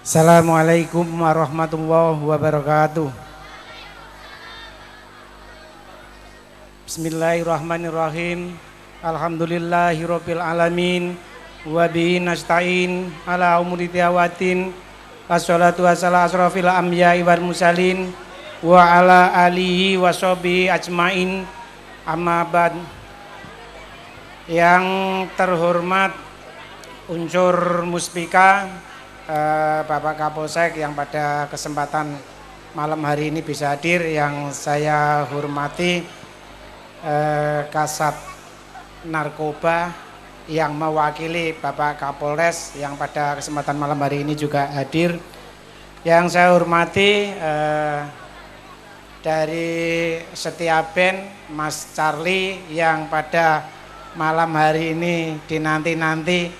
Assalamualaikum warahmatullahi wabarakatuh. Bismillahirrahmanirrahim. Alhamdulillahirabbil alamin wa bihi nasta'in ala umuri tiawatin. Wassalatu wassalamu asrofil anbiya'i wal mursalin wa ala alihi wa sahbihi ajmain. Amma ba'd. Yang terhormat unsur Muspika, Bapak Kapolsek yang pada kesempatan malam hari ini bisa hadir, yang saya hormati Kasat Narkoba yang mewakili Bapak Kapolres yang pada kesempatan malam hari ini juga hadir, yang saya hormati dari Setiaben Mas Charlie yang pada malam hari ini dinanti-nanti,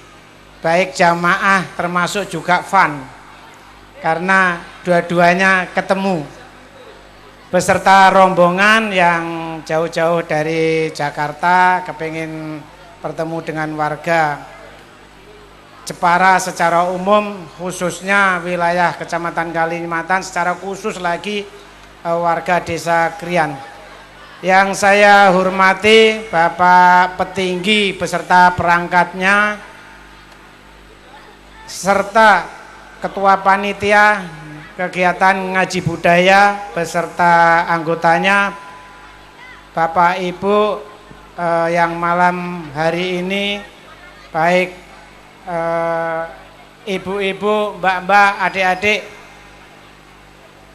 baik jamaah termasuk juga fun, karena dua-duanya ketemu beserta rombongan yang jauh-jauh dari Jakarta kepingin bertemu dengan warga Jepara secara umum, khususnya wilayah Kecamatan Kalimantan, secara khusus lagi warga Desa Krian. Yang saya hormati Bapak Petinggi beserta perangkatnya, serta Ketua Panitia Kegiatan Ngaji Budaya beserta anggotanya, Bapak Ibu yang malam hari ini, baik ibu-ibu, mbak-mbak, adik-adik,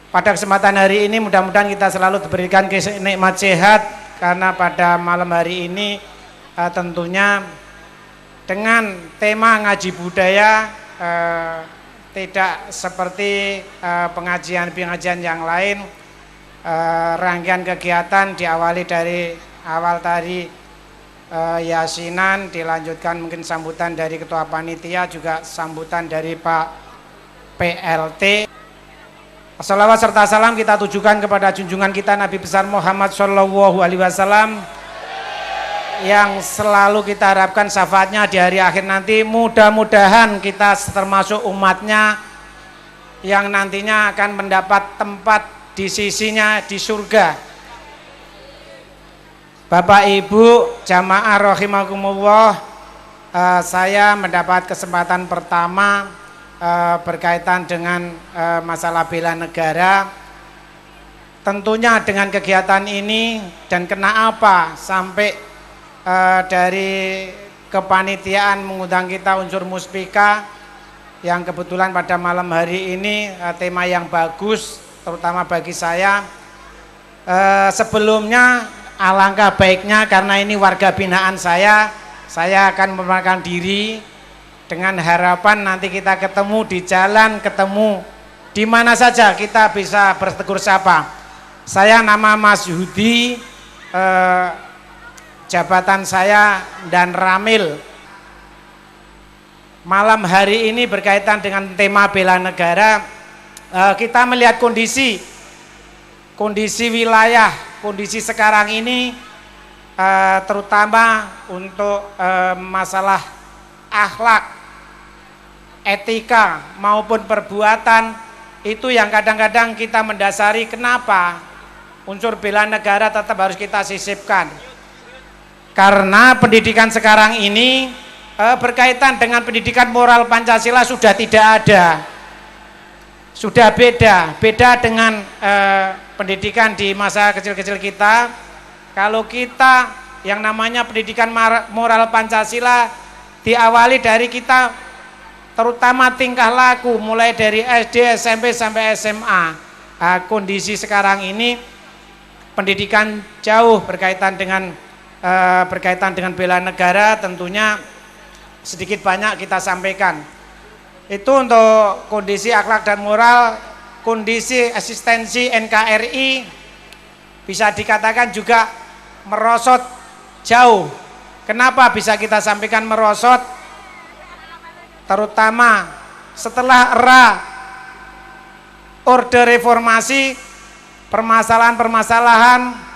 pada kesempatan hari ini mudah-mudahan kita selalu diberikan nikmat sehat, karena pada malam hari ini tentunya dengan tema ngaji budaya, tidak seperti pengajian-pengajian yang lain. Rangkaian kegiatan diawali dari awal tadi yasinan, dilanjutkan mungkin sambutan dari Ketua Panitia, juga sambutan dari Pak PLT. Salawat serta salam kita tujukan kepada junjungan kita Nabi besar Muhammad Shallallahu Alaihi Wasallam, yang selalu kita harapkan syafaatnya di hari akhir nanti. Mudah-mudahan kita termasuk umatnya yang nantinya akan mendapat tempat di sisinya di surga. Bapak Ibu jamaah rahimakumullah, saya mendapat kesempatan pertama berkaitan dengan masalah bela negara. Tentunya dengan kegiatan ini, dan kenapa sampai dari kepanitiaan mengundang kita unsur Muspika, yang kebetulan pada malam hari ini tema yang bagus terutama bagi saya. Sebelumnya alangkah baiknya, karena ini warga binaan saya akan memperkenalkan diri dengan harapan nanti kita ketemu di jalan, ketemu di mana saja kita bisa bertegur sapa. Saya nama Mas Yudi, jabatan saya dan Ramil. Malam hari ini berkaitan dengan tema bela negara. Kita melihat kondisi wilayah, kondisi sekarang ini, terutama untuk masalah akhlak, etika maupun perbuatan, itu yang kadang-kadang kita mendasari kenapa unsur bela negara tetap harus kita sisipkan. Karena pendidikan sekarang ini berkaitan dengan pendidikan moral Pancasila sudah tidak ada, sudah beda dengan pendidikan di masa kecil-kecil kita. Kalau kita yang namanya pendidikan moral Pancasila diawali dari kita, terutama tingkah laku mulai dari SD, SMP sampai SMA. Kondisi sekarang ini pendidikan jauh berkaitan dengan bela negara, tentunya sedikit banyak kita sampaikan. Itu untuk kondisi akhlak dan moral. Kondisi eksistensi NKRI bisa dikatakan juga merosot jauh. Kenapa bisa kita sampaikan merosot? Terutama setelah era Orde Reformasi, permasalahan-permasalahan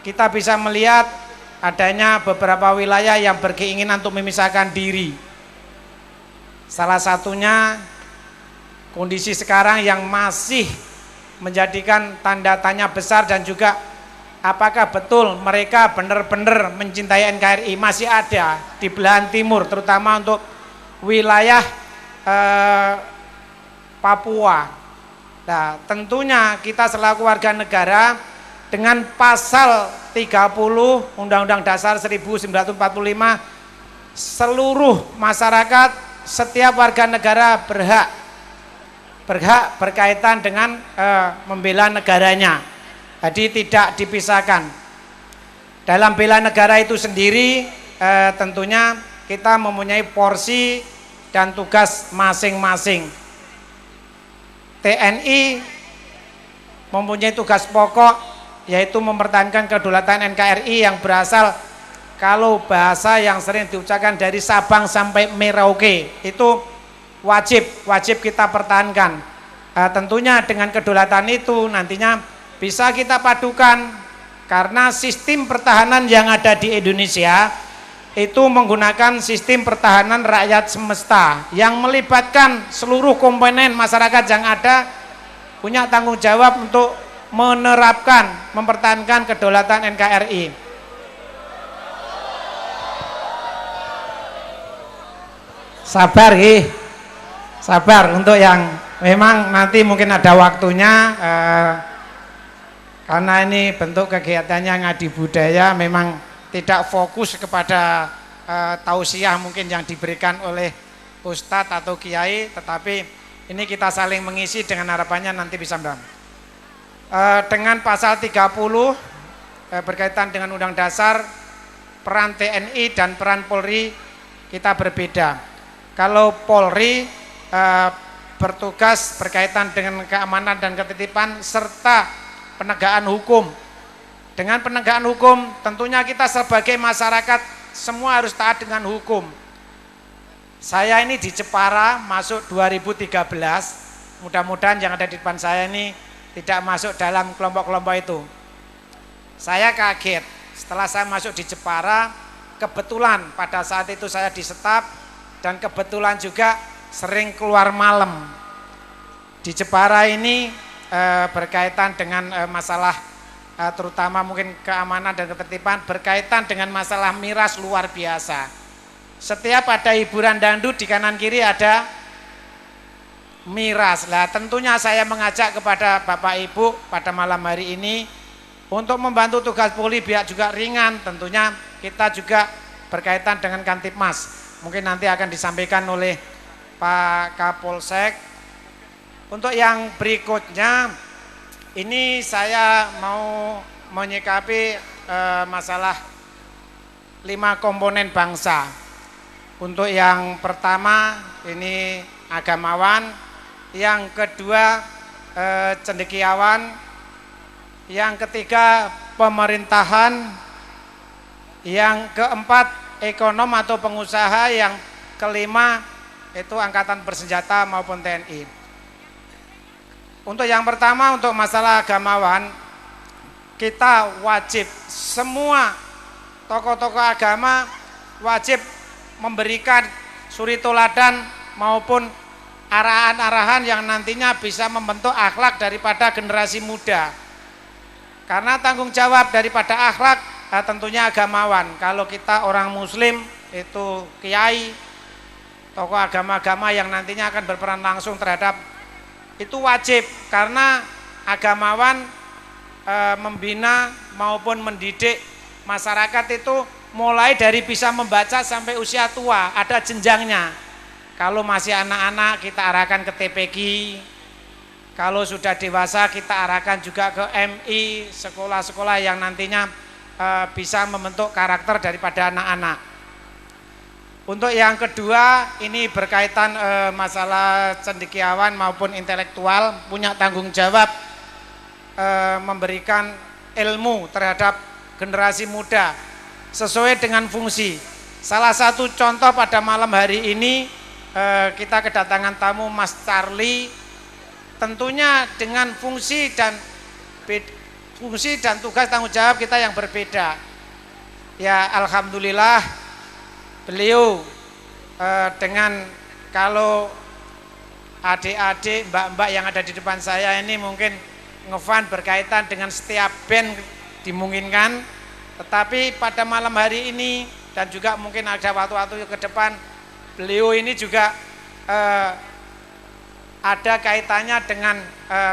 kita bisa melihat adanya beberapa wilayah yang berkeinginan untuk memisahkan diri. Salah satunya kondisi sekarang yang masih menjadikan tanda tanya besar, dan juga apakah betul mereka benar-benar mencintai NKRI. Masih ada di belahan timur, terutama untuk wilayah Papua. Nah, tentunya kita selaku warga negara dengan pasal 30 Undang-Undang Dasar 1945, seluruh masyarakat, setiap warga negara berhak berkaitan dengan membela negaranya. Jadi tidak dipisahkan. Dalam bela negara itu sendiri tentunya kita mempunyai porsi dan tugas masing-masing. TNI mempunyai tugas pokok, yaitu mempertahankan kedaulatan NKRI yang berasal, kalau bahasa yang sering diucapkan, dari Sabang sampai Merauke. Itu wajib kita pertahankan. Tentunya dengan kedaulatan itu nantinya bisa kita padukan, karena sistem pertahanan yang ada di Indonesia itu menggunakan sistem pertahanan rakyat semesta yang melibatkan seluruh komponen masyarakat yang ada, punya tanggung jawab untuk menerapkan, mempertahankan kedaulatan NKRI. Sabar untuk yang memang nanti mungkin ada waktunya, karena ini bentuk kegiatannya ngadi budaya, memang tidak fokus kepada tausiah mungkin yang diberikan oleh ustadz atau kiai, tetapi ini kita saling mengisi dengan harapannya nanti bisa dengan pasal 30 berkaitan dengan Undang Dasar, peran TNI dan peran Polri kita berbeda. Kalau Polri bertugas berkaitan dengan keamanan dan ketertiban serta penegakan hukum. Dengan penegakan hukum tentunya kita sebagai masyarakat semua harus taat dengan hukum. Saya ini di Jepara masuk 2013, mudah-mudahan yang ada di depan saya ini tidak masuk dalam kelompok-kelompok itu. Saya kaget setelah saya masuk di Jepara, kebetulan pada saat itu saya di staf dan kebetulan juga sering keluar malam. Di Jepara ini berkaitan dengan masalah terutama mungkin keamanan dan ketertiban, berkaitan dengan masalah miras luar biasa. Setiap ada hiburan dangdut di kanan kiri ada miras. Lah tentunya saya mengajak kepada Bapak Ibu pada malam hari ini untuk membantu tugas Polri biar juga ringan. Tentunya kita juga berkaitan dengan Kantipmas. Mungkin nanti akan disampaikan oleh Pak Kapolsek. Untuk yang berikutnya, ini saya mau menyikapi masalah 5 komponen bangsa. Untuk yang pertama ini agamawan, yang kedua cendekiawan, yang ketiga pemerintahan, yang keempat ekonom atau pengusaha, yang kelima itu angkatan bersenjata maupun TNI. Untuk yang pertama, untuk masalah agamawan, kita wajib, semua tokoh-tokoh agama wajib memberikan suri teladan maupun arahan-arahan yang nantinya bisa membentuk akhlak daripada generasi muda. Karena tanggung jawab daripada akhlak tentunya agamawan. Kalau kita orang muslim itu kiai, tokoh agama-agama yang nantinya akan berperan langsung terhadap itu wajib, karena agamawan membina maupun mendidik masyarakat itu mulai dari bisa membaca sampai usia tua, ada jenjangnya. Kalau masih anak-anak kita arahkan ke TPQ, kalau sudah dewasa kita arahkan juga ke MI, sekolah-sekolah yang nantinya bisa membentuk karakter daripada anak-anak. Untuk yang kedua, ini berkaitan masalah cendekiawan maupun intelektual, punya tanggung jawab memberikan ilmu terhadap generasi muda sesuai dengan fungsi. Salah satu contoh pada malam hari ini kita kedatangan tamu Mas Charlie, tentunya dengan fungsi dan tugas tanggung jawab kita yang berbeda. Ya alhamdulillah beliau dengan kalau adik-adik, mbak-mbak yang ada di depan saya ini mungkin ngefan berkaitan dengan setiap band dimungkinkan, tetapi pada malam hari ini dan juga mungkin ada waktu-waktu ke depan, beliau ini juga ada kaitannya dengan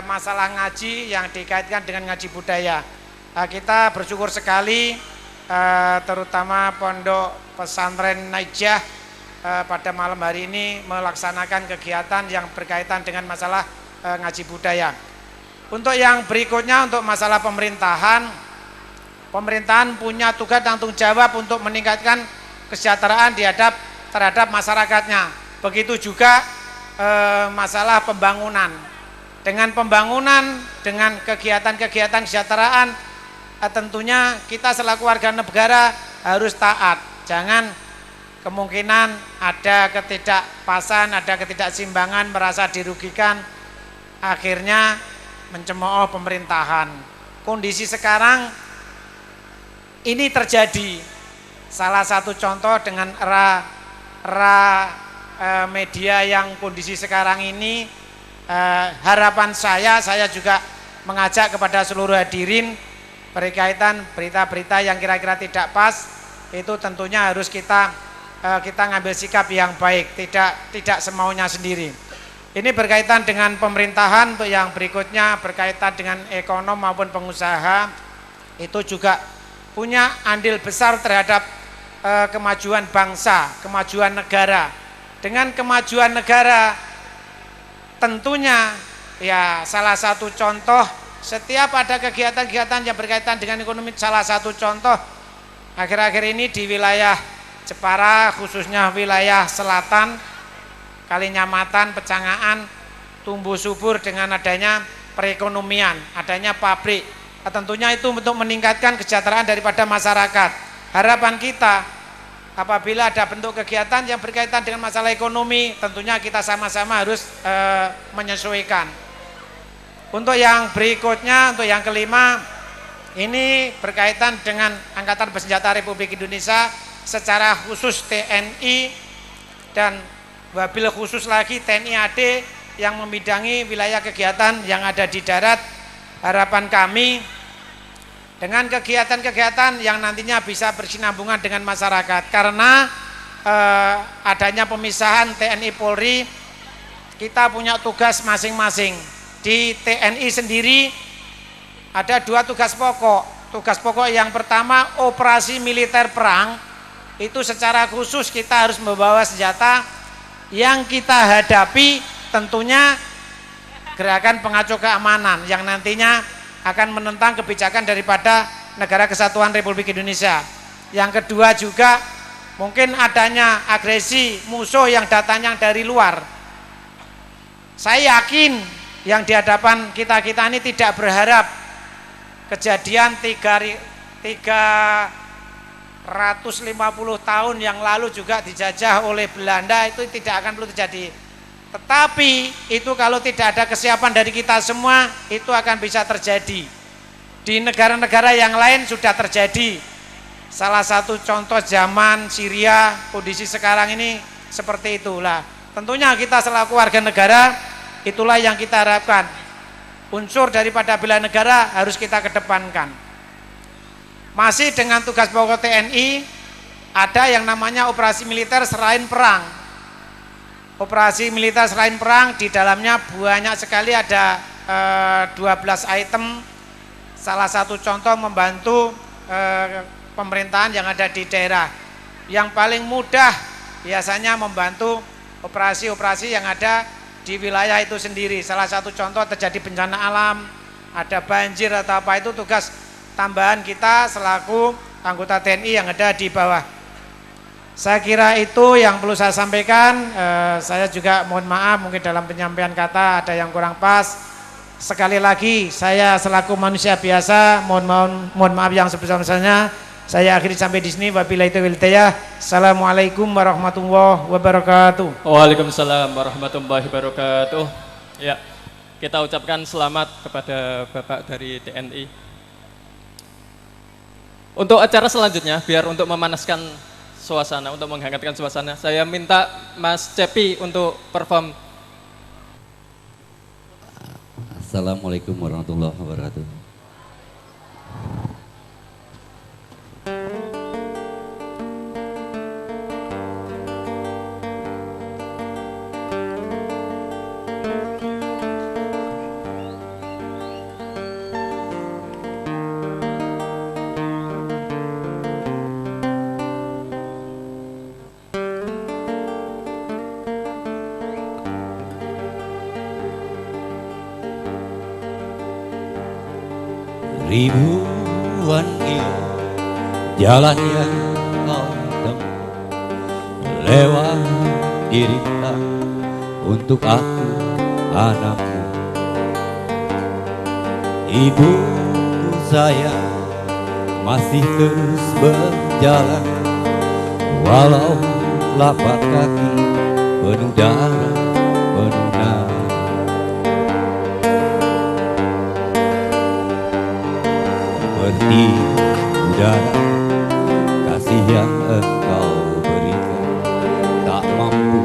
masalah ngaji yang dikaitkan dengan ngaji budaya. Kita bersyukur sekali, terutama Pondok Pesantren Najah pada malam hari ini melaksanakan kegiatan yang berkaitan dengan masalah ngaji budaya. Untuk yang berikutnya, untuk masalah pemerintahan punya tugas dan tanggung jawab untuk meningkatkan kesejahteraan terhadap masyarakatnya. Begitu juga masalah pembangunan. Dengan pembangunan, dengan kegiatan-kegiatan kesejahteraan, tentunya kita selaku warga negara harus taat. Jangan kemungkinan ada ketidakpasan, ada ketidakseimbangan, merasa dirugikan, akhirnya mencemooh pemerintahan. Kondisi sekarang ini terjadi. Salah satu contoh dengan media yang kondisi sekarang ini, harapan saya juga mengajak kepada seluruh hadirin berkaitan berita-berita yang kira-kira tidak pas, itu tentunya harus kita ngambil sikap yang baik, tidak semaunya sendiri. Ini berkaitan dengan pemerintahan. Untuk yang berikutnya berkaitan dengan ekonom maupun pengusaha, itu juga punya andil besar terhadap kemajuan bangsa, kemajuan negara. Dengan kemajuan negara tentunya ya salah satu contoh, setiap ada kegiatan-kegiatan yang berkaitan dengan ekonomi, salah satu contoh akhir-akhir ini di wilayah Jepara, khususnya wilayah selatan, Kalinyamatan, Pecangaan, tumbuh subur dengan adanya perekonomian, adanya pabrik. Tentunya itu untuk meningkatkan kesejahteraan daripada masyarakat. Harapan kita apabila ada bentuk kegiatan yang berkaitan dengan masalah ekonomi, tentunya kita sama-sama harus menyesuaikan. Untuk yang berikutnya, untuk yang kelima, ini berkaitan dengan Angkatan Bersenjata Republik Indonesia, secara khusus TNI dan wabil khusus lagi TNI AD yang membidangi wilayah kegiatan yang ada di darat. Harapan kami dengan kegiatan-kegiatan yang nantinya bisa bersinambungan dengan masyarakat, karena adanya pemisahan TNI Polri, kita punya tugas masing-masing. Di TNI sendiri ada dua tugas pokok. Tugas pokok yang pertama, operasi militer perang, itu secara khusus kita harus membawa senjata. Yang kita hadapi tentunya gerakan pengacau keamanan yang nantinya akan menentang kebijakan daripada Negara Kesatuan Republik Indonesia. Yang kedua juga mungkin adanya agresi musuh yang datangnya dari luar. Saya yakin yang di hadapan kita ini tidak berharap kejadian 350 tahun yang lalu juga dijajah oleh Belanda, itu tidak akan perlu terjadi. Tetapi itu kalau tidak ada kesiapan dari kita semua, itu akan bisa terjadi. Di negara-negara yang lain sudah terjadi. Salah satu contoh zaman Syria, kondisi sekarang ini seperti itulah. Tentunya kita selaku warga negara, itulah yang kita harapkan. Unsur daripada bela negara harus kita kedepankan. Masih dengan tugas pokok TNI, ada yang namanya operasi militer selain perang. Operasi militer selain perang, di dalamnya banyak sekali, ada 12 item. Salah satu contoh membantu pemerintahan yang ada di daerah. Yang paling mudah biasanya membantu operasi-operasi yang ada di wilayah itu sendiri. Salah satu contoh terjadi bencana alam, ada banjir atau apa, itu tugas tambahan kita selaku anggota TNI yang ada di bawah. Saya kira itu yang perlu saya sampaikan. Saya juga mohon maaf mungkin dalam penyampaian kata ada yang kurang pas. Sekali lagi saya selaku manusia biasa mohon maaf yang sebesar-besarnya. Saya akhiri sampai di sini. Wabillahi taufiq wal hidayah. Assalamualaikum warahmatullahi wabarakatuh. Waalaikumsalam warahmatullahi wabarakatuh. Ya, kita ucapkan selamat kepada Bapak dari TNI. Untuk acara selanjutnya, biar untuk memanaskan suasana, untuk menghangatkan suasana, saya minta Mas Cepi untuk perform Assalamualaikum warahmatullahi wabarakatuh. Ribuan kilo jalan yang kau tempuh lewat dirimu untuk aku anakmu. Ibuku sayang masih terus berjalan walau lapak kaki penuh darah penuh nanah. Seperti udara kasih yang engkau berikan tak mampu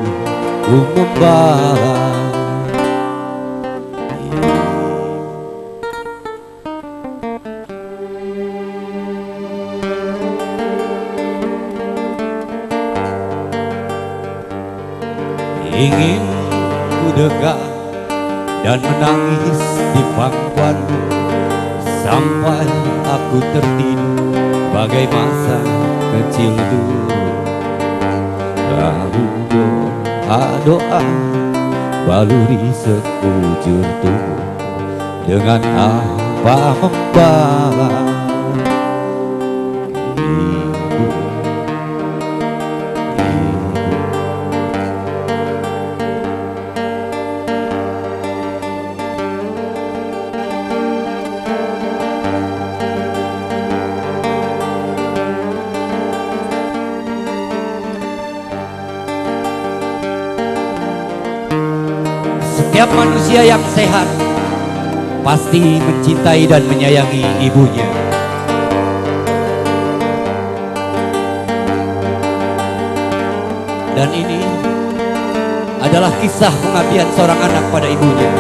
ku membalas. Ingin ku dekat dan menangis di pangkuanmu sampai aku tertidur bagai masa kecil dulu. Lalu doa baluri sekujur tubuh dengan apa membalas. Setiap manusia yang sehat pasti mencintai dan menyayangi ibunya. Dan ini adalah kisah pengabdian seorang anak pada ibunya.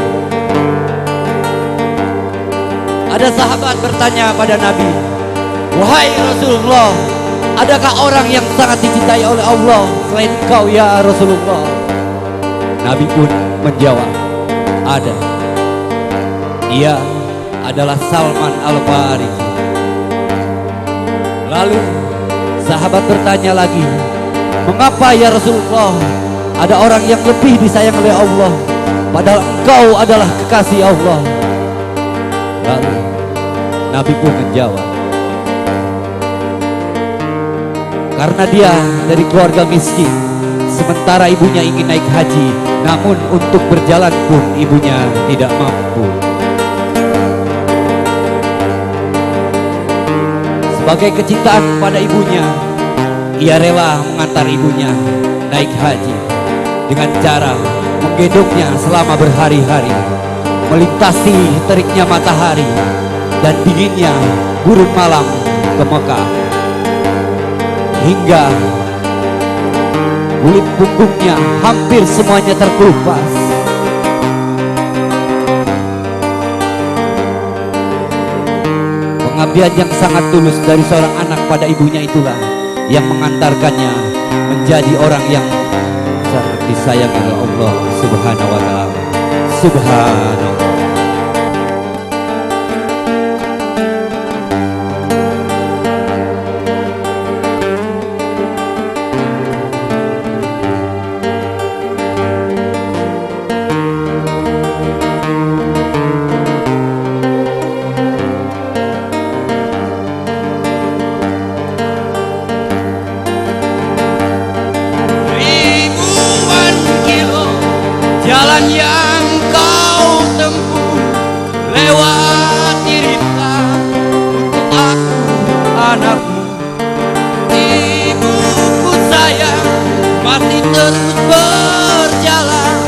Ada sahabat bertanya pada Nabi, "Wahai Rasulullah, adakah orang yang sangat dicintai oleh Allah selain engkau ya Rasulullah?" Nabi pun menjawab, "Ada. Ia adalah Salman Al-Farisi." Lalu sahabat bertanya lagi, "Mengapa ya Rasulullah ada orang yang lebih disayang oleh Allah padahal engkau adalah kekasih Allah?" Lalu Nabi pun menjawab, "Karena dia dari keluarga miskin, sementara ibunya ingin naik haji, namun untuk berjalan pun ibunya tidak mampu. Sebagai kecintaan pada ibunya, ia rela mengantar ibunya naik haji dengan cara menggendongnya selama berhari-hari, melintasi teriknya matahari dan dinginnya gurun malam ke Mekah, hingga kulit punggungnya hampir semuanya terkelupas. Pengabdian yang sangat tulus dari seorang anak pada ibunya itulah yang mengantarkannya menjadi orang yang sangat disayang oleh Allah Subhanahu wa ta'ala. Subhanallah. Jalan yang kau tempuh lewati rintang untuk aku anakmu. Ibuku sayang masih terus berjalan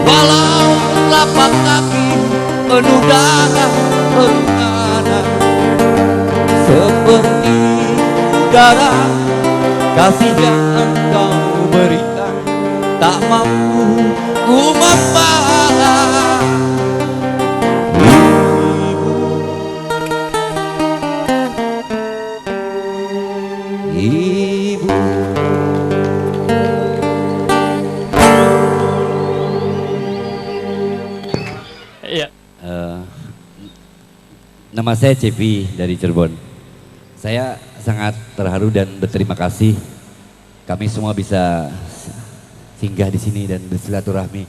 walau telapak kaki penuh darah penuh nanah. Seperti udara kasih yang engkau berikan tak mampu ku membalas. Nama saya Cepi dari Cirebon. Saya sangat terharu dan berterima kasih kami semua bisa singgah di sini dan bersilaturahmi.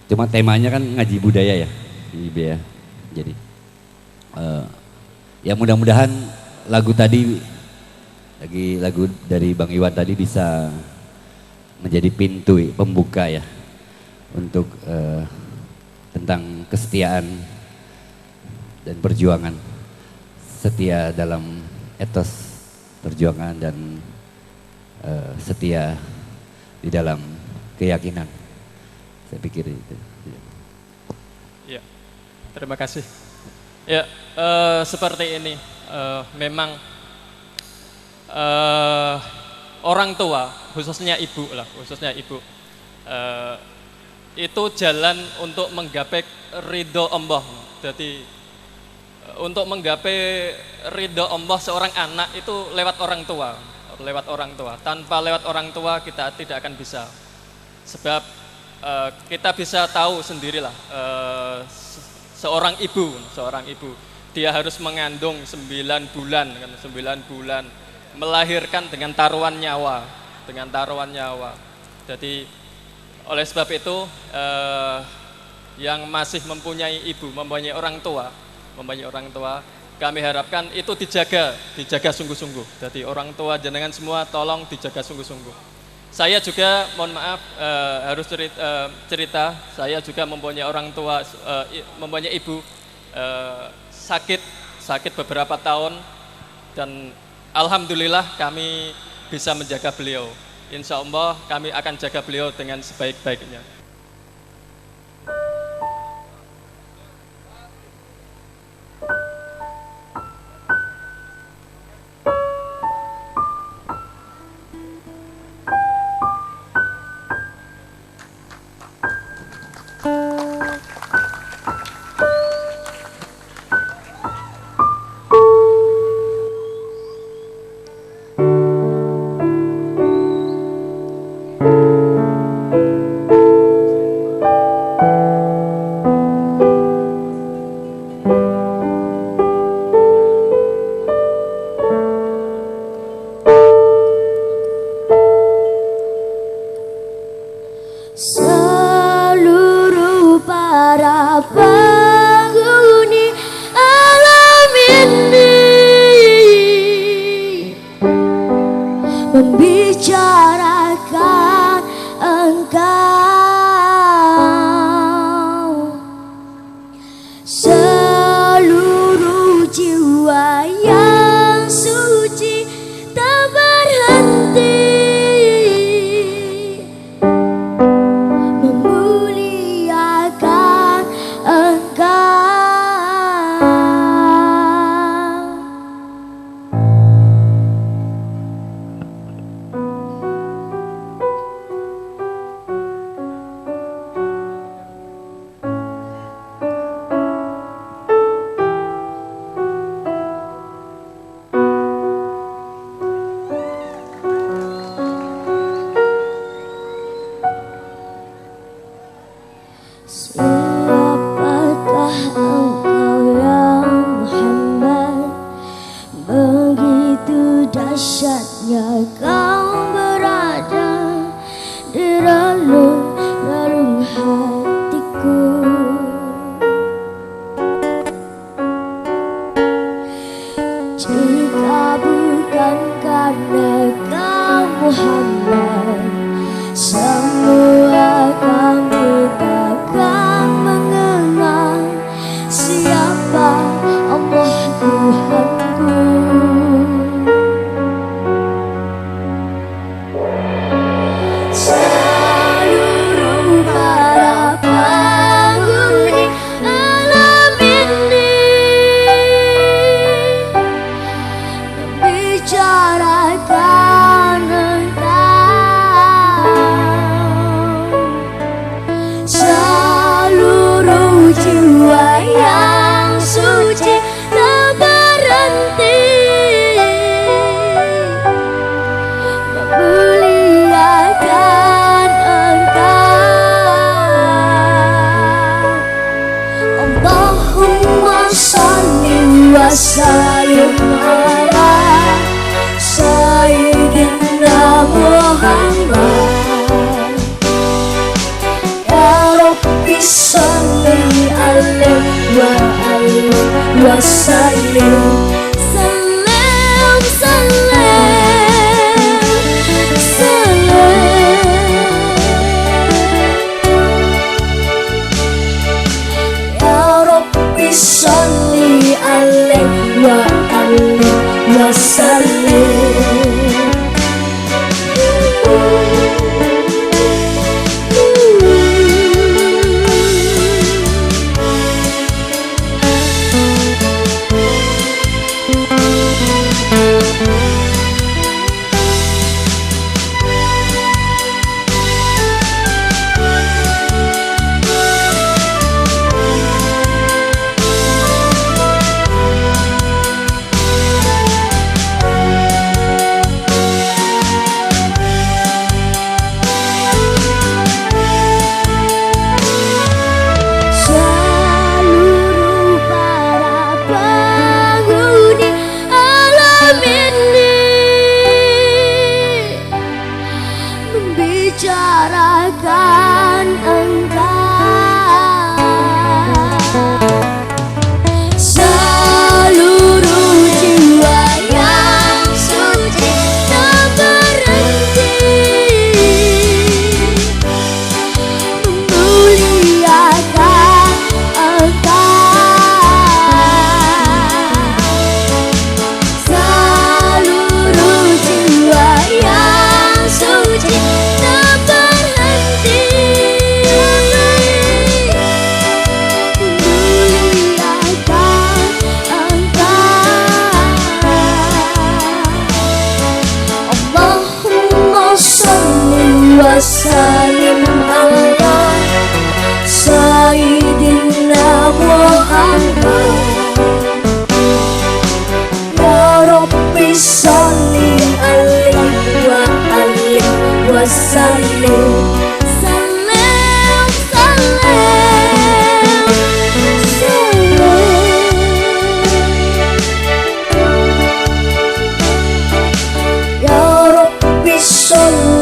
Cuma temanya kan ngaji budaya ya, di IB ya. Jadi ya mudah-mudahan lagu tadi, lagu dari Bang Iwan tadi bisa menjadi pintu pembuka ya untuk tentang kesetiaan dan perjuangan, setia dalam etos perjuangan dan setia di dalam keyakinan. Saya pikir itu. Ya, terima kasih. Ya, seperti ini, memang orang tua, khususnya ibu lah, itu jalan untuk menggapai ridho Allah. Jadi untuk menggapai ridho Allah seorang anak itu lewat orang tua. Tanpa lewat orang tua kita tidak akan bisa. Sebab kita bisa tahu sendirilah, seorang ibu dia harus mengandung 9 bulan, melahirkan dengan taruhan nyawa. Jadi oleh sebab itu yang masih mempunyai ibu, mempunyai orang tua, kami harapkan itu dijaga sungguh-sungguh. Jadi orang tua jenengan semua tolong dijaga sungguh-sungguh. Saya juga mohon maaf harus cerita, saya juga mempunyai orang tua, mempunyai ibu sakit beberapa tahun, dan alhamdulillah kami bisa menjaga beliau. Insya Allah kami akan jaga beliau dengan sebaik-baiknya. Seluruh para penghuni alam ini membicarakan Engkau, seluruh jiwa yang suci tak berhenti memuliakan Engkau. Siapakah engkau ya Muhammad? Begitu dahsyatnya kau berada di relung-relung hatiku. Jika bukan karena kau Muhammad, semua kami takkan mengenal siapa Allah Tuhanku. Seluruh para penghuni alam ini membicarakan Engkau. وسلم على سيدنا محمد يا ربي صل عليه وآله وسلم سلم سلم يا ربي صل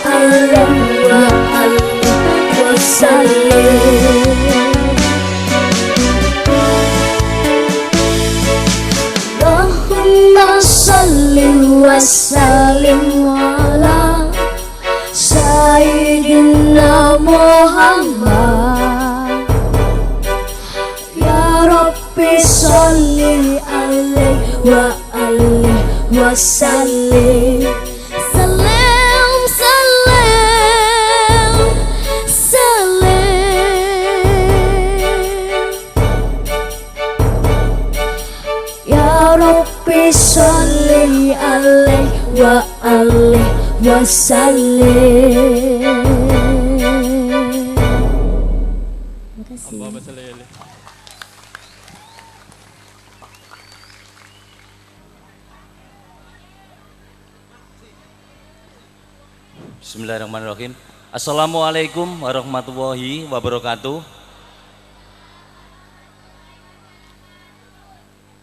عليه وآله وسلم اللهم صل وسلم على سيدنا محمد يا ربي صل عليه وآله وسلم سلم سلم سلم يا ربي صل عليه وآله وسلم. Allahumma sholli alaihi. Bismillahirrahmanirrahim. Assalamualaikum warahmatullahi wabarakatuh.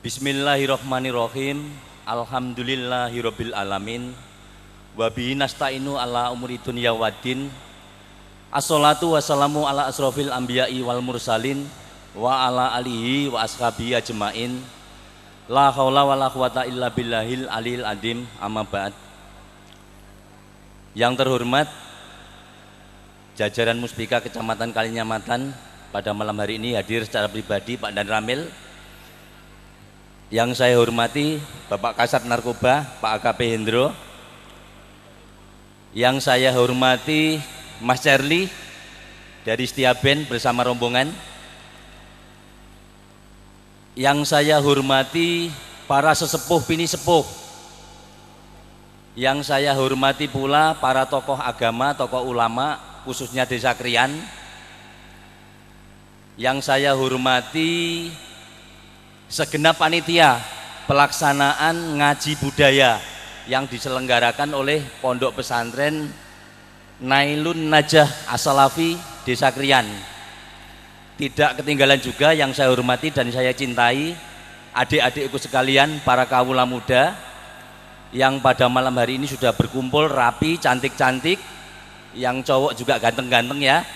Bismillahirrahmanirrahim. Alhamdulillahirabbil alamin. Wa bihi nasta'inu ala umuri dunya waddin. Assalatu wassalamu ala asrofil anbiya'i wal mursalin wa ala alihi wa ashabihi ajmain. La haula wala quwata illa billahil aliyil adim. Amma ba'd. Yang terhormat jajaran Muspika Kecamatan Kalinyamatan, pada malam hari ini hadir secara pribadi Pak Dan Ramil. Yang saya hormati Bapak Kasat Narkoba Pak AKP Hendro. Yang saya hormati Mas Charlie dari Setia Band bersama rombongan. Yang saya hormati para sesepuh bini sepuh. Yang saya hormati pula para tokoh agama, tokoh ulama, khususnya Desa Krian. Yang saya hormati segenap panitia pelaksanaan ngaji budaya yang diselenggarakan oleh Pondok Pesantren Nailun Najah As-Salafi Desa Krian. Tidak ketinggalan juga yang saya hormati dan saya cintai adik-adikku sekalian, para kawula muda yang pada malam hari ini sudah berkumpul rapi, cantik-cantik, yang cowok juga ganteng-ganteng ya.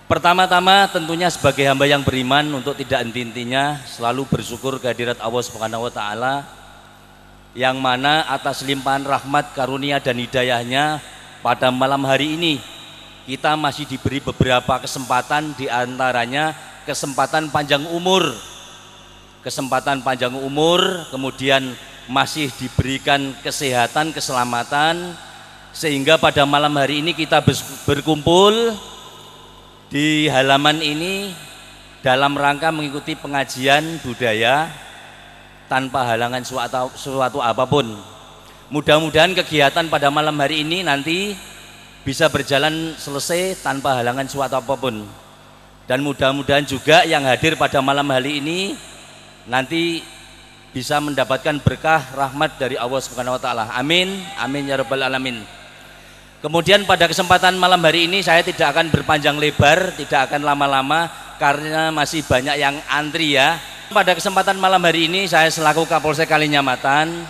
Pertama-tama tentunya sebagai hamba yang beriman, untuk tidak henti-hentinya selalu bersyukur kehadirat Allah Subhanahu wa taala, yang mana atas limpahan rahmat, karunia dan hidayahnya pada malam hari ini kita masih diberi beberapa kesempatan, diantaranya kesempatan panjang umur. Kesempatan panjang umur, kemudian masih diberikan kesehatan, keselamatan, sehingga pada malam hari ini kita berkumpul di halaman ini dalam rangka mengikuti pengajian budaya tanpa halangan suatu apapun. Mudah-mudahan kegiatan pada malam hari ini nanti bisa berjalan selesai tanpa halangan suatu apapun, dan mudah-mudahan juga yang hadir pada malam hari ini nanti bisa mendapatkan berkah rahmat dari Allah Subhanahu wa taala. Amin. Amin ya rabbal alamin. Kemudian pada kesempatan malam hari ini saya tidak akan berpanjang lebar, tidak akan lama-lama karena masih banyak yang antri ya. Pada kesempatan malam hari ini saya selaku Kapolsek Kalinyamatan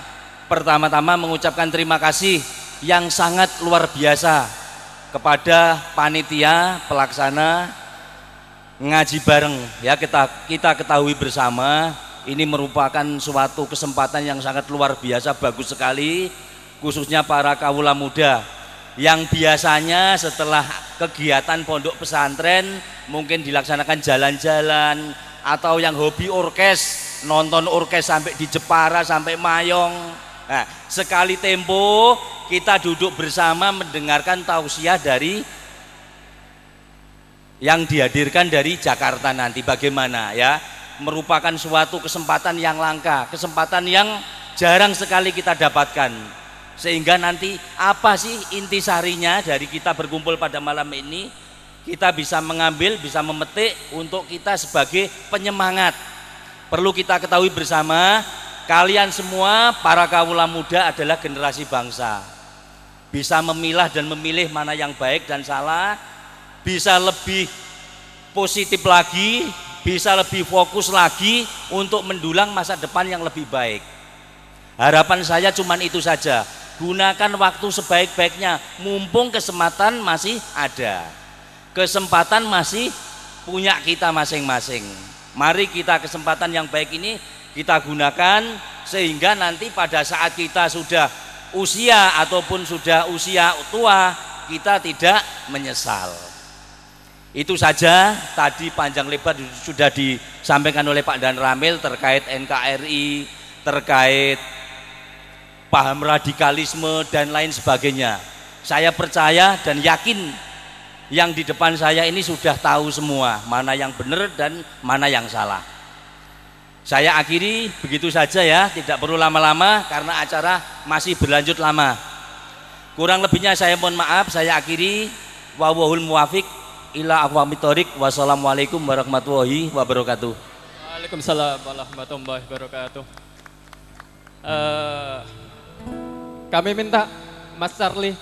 pertama-tama mengucapkan terima kasih yang sangat luar biasa kepada panitia pelaksana ngaji bareng ya. Kita ketahui bersama, ini merupakan suatu kesempatan yang sangat luar biasa, bagus sekali, khususnya para kawula muda yang biasanya setelah kegiatan pondok pesantren mungkin dilaksanakan jalan-jalan, atau yang hobi orkes, nonton orkes sampai di Jepara, sampai Mayong. Nah, sekali tempo kita duduk bersama mendengarkan tausiah dari yang dihadirkan dari Jakarta nanti bagaimana ya. Merupakan suatu kesempatan yang langka, kesempatan yang jarang sekali kita dapatkan. Sehingga nanti apa sih intisarinya dari kita berkumpul pada malam ini, kita bisa mengambil, bisa memetik untuk kita sebagai penyemangat. Perlu kita ketahui bersama, kalian semua para kawula muda adalah generasi bangsa. Bisa memilah dan memilih mana yang baik dan salah, bisa lebih positif lagi, bisa lebih fokus lagi untuk mendulang masa depan yang lebih baik. Harapan saya cuman itu saja. Gunakan waktu sebaik-baiknya, mumpung kesempatan masih ada, kesempatan masih punya kita masing-masing. Mari kita kesempatan yang baik ini kita gunakan, sehingga nanti pada saat kita sudah usia ataupun sudah usia tua, kita tidak menyesal. Itu saja, tadi panjang lebar sudah disampaikan oleh Pak Dan Ramil terkait NKRI, terkait paham radikalisme dan lain sebagainya. Saya percaya dan yakin yang di depan saya ini sudah tahu semua mana yang benar dan mana yang salah. Saya akhiri begitu saja ya, tidak perlu lama-lama karena acara masih berlanjut lama. Kurang lebihnya saya mohon maaf, saya akhiri. Wallahul muwafiq ila aqwamit thoriq. Wassalamualaikum warahmatullahi wabarakatuh. Waalaikumsalam warahmatullahi wabarakatuh. Kami minta Mas Charlie.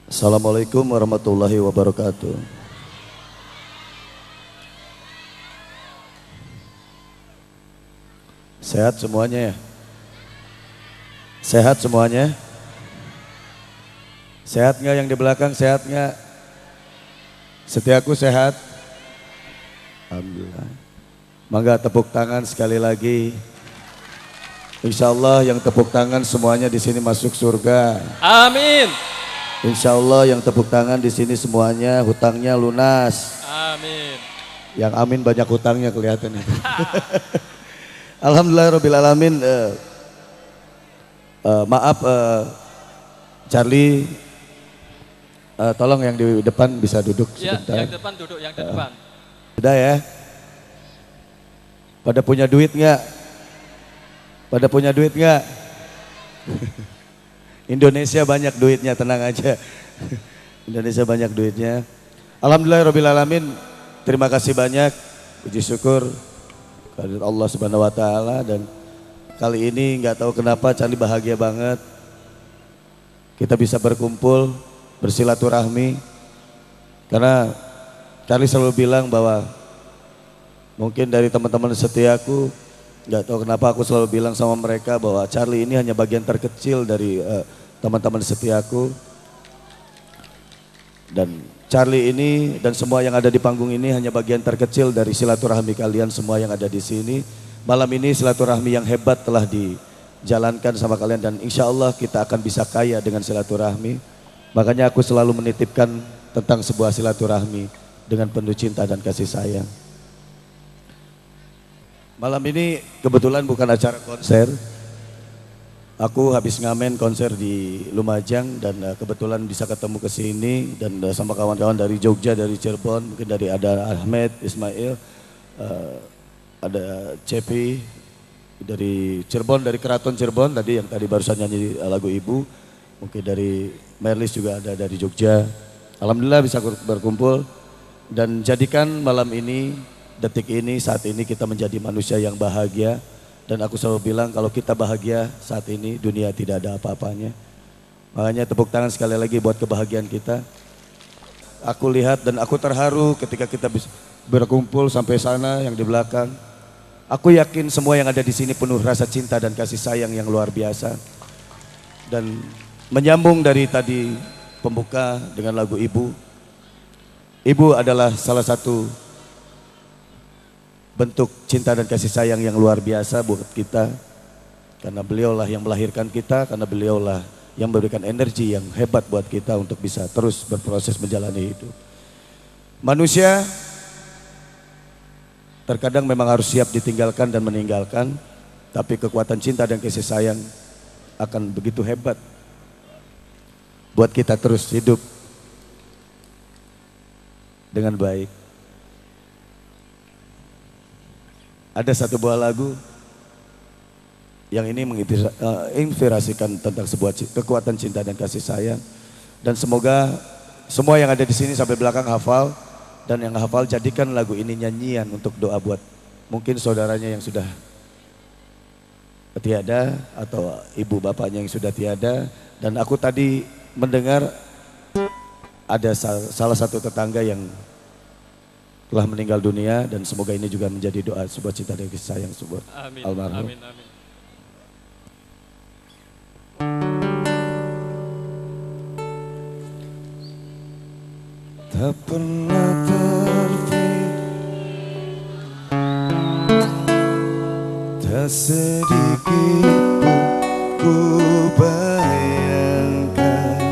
Assalamualaikum warahmatullahi wabarakatuh. Sehat semuanya ya? Sehat semuanya? Sehat nggak yang di belakang, sehat nggak? Setiaku sehat? Alhamdulillah. Mangga tepuk tangan sekali lagi. Insya Allah yang tepuk tangan semuanya di sini masuk surga. Amin. Insya Allah yang tepuk tangan di sini semuanya hutangnya lunas. Amin. Yang amin banyak hutangnya kelihatan itu. Alhamdulillah Rabbil Alamin. Maaf Charlie, tolong yang di depan bisa duduk Ya, sebentar. yang depan duduk, yang depan. Udah ya. Pada punya duit nggak? Pada punya duit nggak? Indonesia banyak duitnya, tenang aja. Indonesia banyak duitnya. Alhamdulillah Rabbil Alamin. Terima kasih banyak. Puji syukur kehadirat Allah Subhanahu Wa Taala, dan kali ini nggak tahu kenapa Charlie bahagia banget. Kita bisa berkumpul, bersilaturahmi. Karena Charlie selalu bilang bahwa mungkin dari teman-teman setiaku, nggak tahu kenapa aku selalu bilang sama mereka bahwa Charlie ini hanya bagian terkecil dari teman-teman setiaku. Dan Charlie ini dan semua yang ada di panggung ini hanya bagian terkecil dari silaturahmi kalian semua yang ada di sini. Malam ini silaturahmi yang hebat telah dijalankan sama kalian, dan insya Allah kita akan bisa kaya dengan silaturahmi. Makanya aku selalu menitipkan tentang sebuah silaturahmi dengan penuh cinta dan kasih sayang. Malam ini kebetulan bukan acara konser. Aku habis ngamen konser di Lumajang dan kebetulan bisa ketemu ke sini dan sama kawan-kawan dari Jogja, dari Cirebon, mungkin dari ada Ahmed, Ismail, ada Cepi dari Cirebon, dari Keraton Cirebon tadi yang tadi barusan nyanyi lagu Ibu, mungkin dari Merlis juga ada dari Jogja. Alhamdulillah bisa berkumpul dan jadikan malam ini, detik ini, saat ini kita menjadi manusia yang bahagia. Dan aku selalu bilang kalau kita bahagia saat ini dunia tidak ada apa-apanya. Makanya tepuk tangan sekali lagi buat kebahagiaan kita. Aku lihat dan aku terharu ketika kita bisa berkumpul sampai sana yang di belakang. Aku yakin semua yang ada di sini penuh rasa cinta dan kasih sayang yang luar biasa. Dan menyambung dari tadi pembuka dengan lagu Ibu. Ibu adalah salah satu bentuk cinta dan kasih sayang yang luar biasa buat kita. Karena beliaulah yang melahirkan kita, karena beliaulah yang memberikan energi yang hebat buat kita untuk bisa terus berproses menjalani hidup. Manusia terkadang memang harus siap ditinggalkan dan meninggalkan, tapi kekuatan cinta dan kasih sayang akan begitu hebat buat kita terus hidup dengan baik. Ada satu buah lagu yang ini menginspirasikan tentang sebuah kekuatan cinta dan kasih sayang. Dan semoga semua yang ada di sini sampai belakang hafal, dan yang hafal jadikan lagu ini nyanyian untuk doa buat mungkin saudaranya yang sudah tiada atau ibu bapaknya yang sudah tiada. Dan aku tadi mendengar ada salah satu tetangga yang telah meninggal dunia, dan semoga ini juga menjadi doa sebuah cinta dan kasih sayang sebuah almarhum. Amin, amin. Tak pernah terpikir, tak sedikit pun ku bayangkan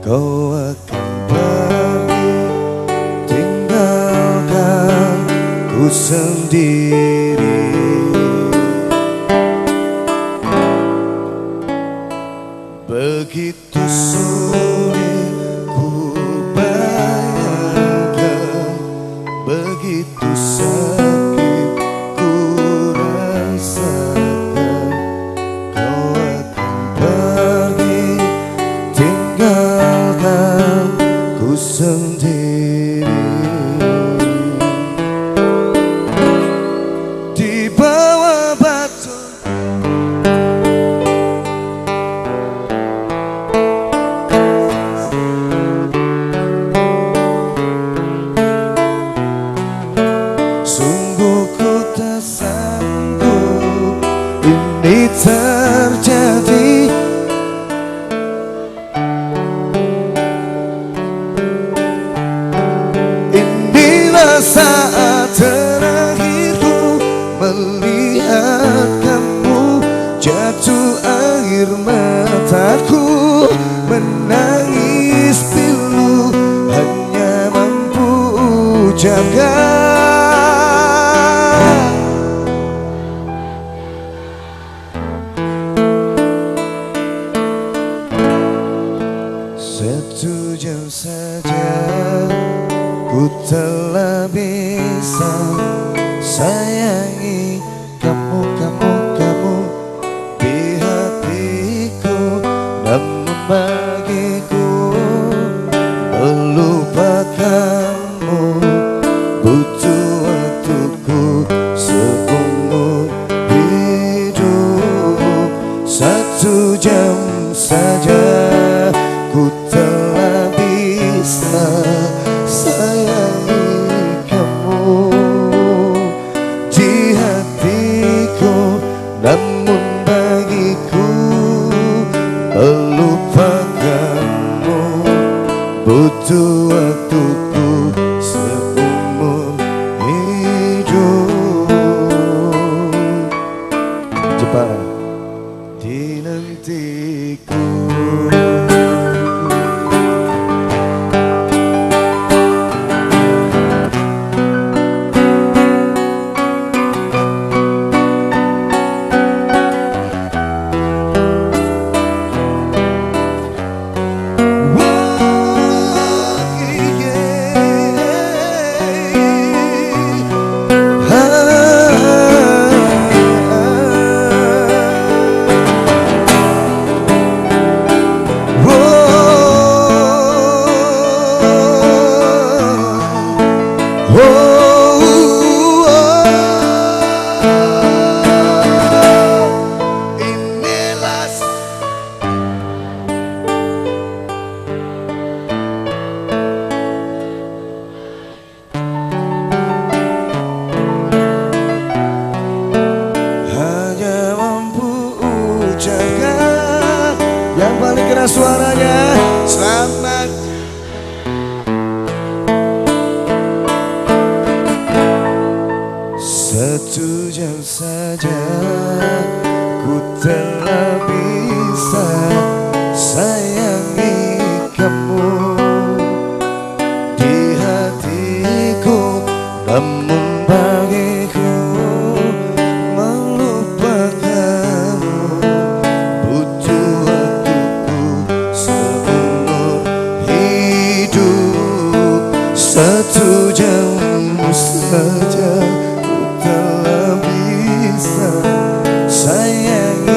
kau akan pergi, tinggalkan ku sendiri. Begitu sulit ku bayangkan, begitu sakit ku rasakan, kau akan pergi, tinggalkan ku sendiri. Di bawah batu sungguh ku tak sanggup ini terjadi. Inilah saat terakhirku melihat kamu, jatuh air mataku menangis pilu, hanya mampu jaga. Satu jam saja ku telah bisa sayangi kamu, di hatiku. Namun bagiku melupakanmu butuh waktuku seumur hidup. 1 jam saja ku telah bisa sayangi kamu di hatiku. Namun bagiku melupakanmu butuh waktuku seumur hidup. Jepara dinantiku. Yang paling keras suaranya, selamat. Satu jam saja ku telah bisa sayangi kamu di hatiku. Namun bagiku melupakanmu butuh waktuku seumur hidup. 1 jam saja ku telah bisa sayangi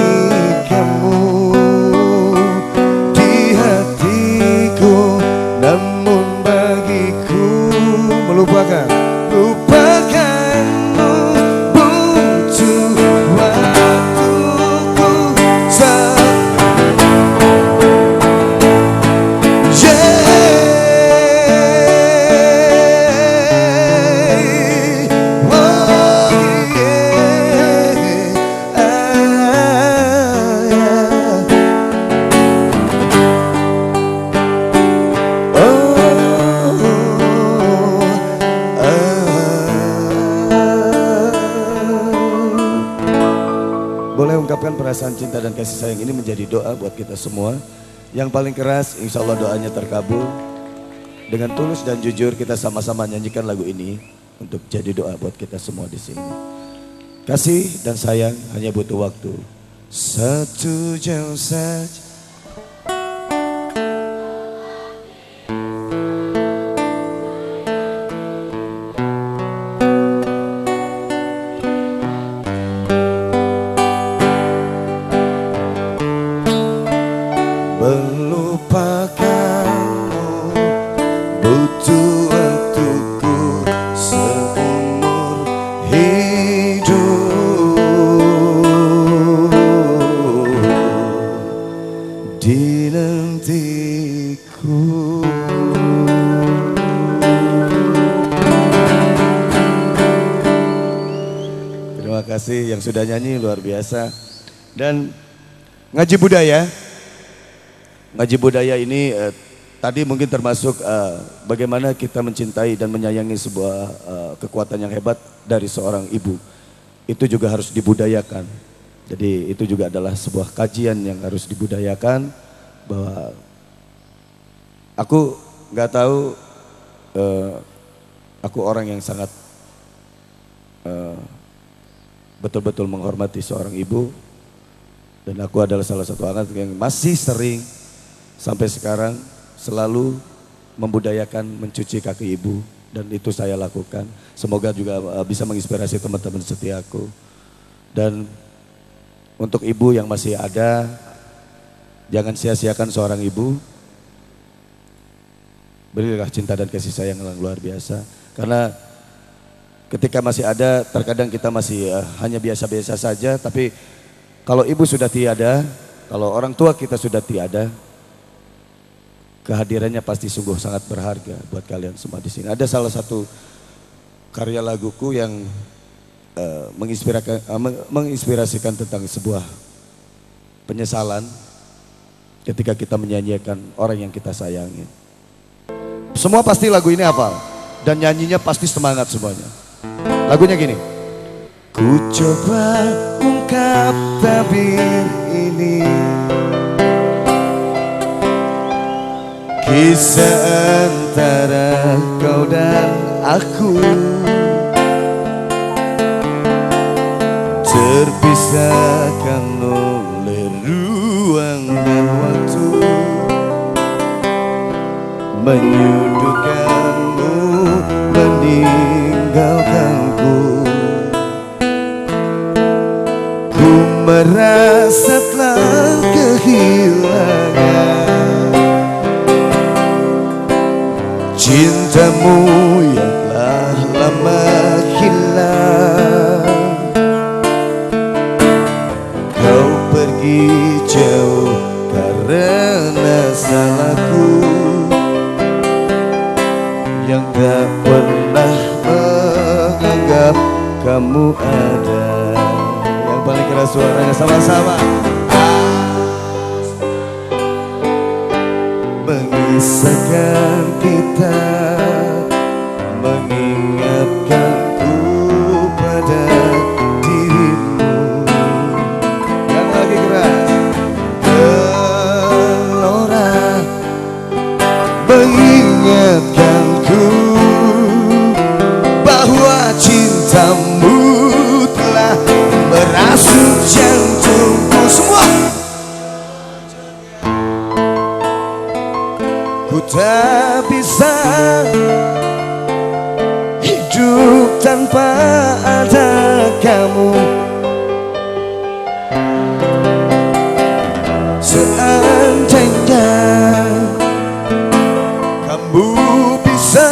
perasaan cinta dan kasih sayang ini menjadi doa buat kita semua. Yang paling keras, insya Allah doanya terkabul. Dengan tulus dan jujur kita sama-sama nyanyikan lagu ini untuk jadi doa buat kita semua di sini. Kasih dan sayang hanya butuh waktu 1 jam saja. Melupakanmu butuh waktuku seumur hidup. Dinantiku. Terima kasih yang sudah nyanyi, luar biasa. Dan ngaji budaya. Ngaji budaya ini tadi mungkin termasuk bagaimana kita mencintai dan menyayangi sebuah kekuatan yang hebat dari seorang ibu. Itu juga harus dibudayakan. Jadi itu juga adalah sebuah kajian yang harus dibudayakan, bahwa aku nggak tahu, aku orang yang sangat betul-betul menghormati seorang ibu, dan aku adalah salah satu anak yang masih sering sampai sekarang selalu membudayakan mencuci kaki ibu, dan itu saya lakukan. Semoga juga bisa menginspirasi teman-teman setiaku. Dan untuk ibu yang masih ada, jangan sia-siakan seorang ibu. Berilah cinta dan kasih sayang yang luar biasa. Karena ketika masih ada, terkadang kita masih hanya biasa-biasa saja. Tapi kalau ibu sudah tiada, kalau orang tua kita sudah tiada, kehadirannya pasti sungguh sangat berharga buat kalian semua di sini. Ada salah satu karya laguku yang menginspirasikan tentang sebuah penyesalan ketika kita menyanyikan orang yang kita sayangi. Semua pasti lagu ini hafal dan nyanyinya pasti semangat semuanya. Lagunya gini. Ku coba ungkap tabir ini, kisah antara kau dan aku, terpisahkan oleh ruang dan waktu, menyudutkanmu, meninggalkanku. Ku merasa telah kehilangan cintamu yang telah lama hilang. Kau pergi jauh karena salahku yang tak pernah menganggap kamu ada. Yang paling keras suaranya sama-sama. Mengisahkan kita, mengingatkanku pada dirimu. Yang lagi keras. Gelora mengingatkanku bahwa cintamu telah merasuk jantungku. Semua. Ku tak bisa hidup tanpa ada kamu. Seandainya kamu bisa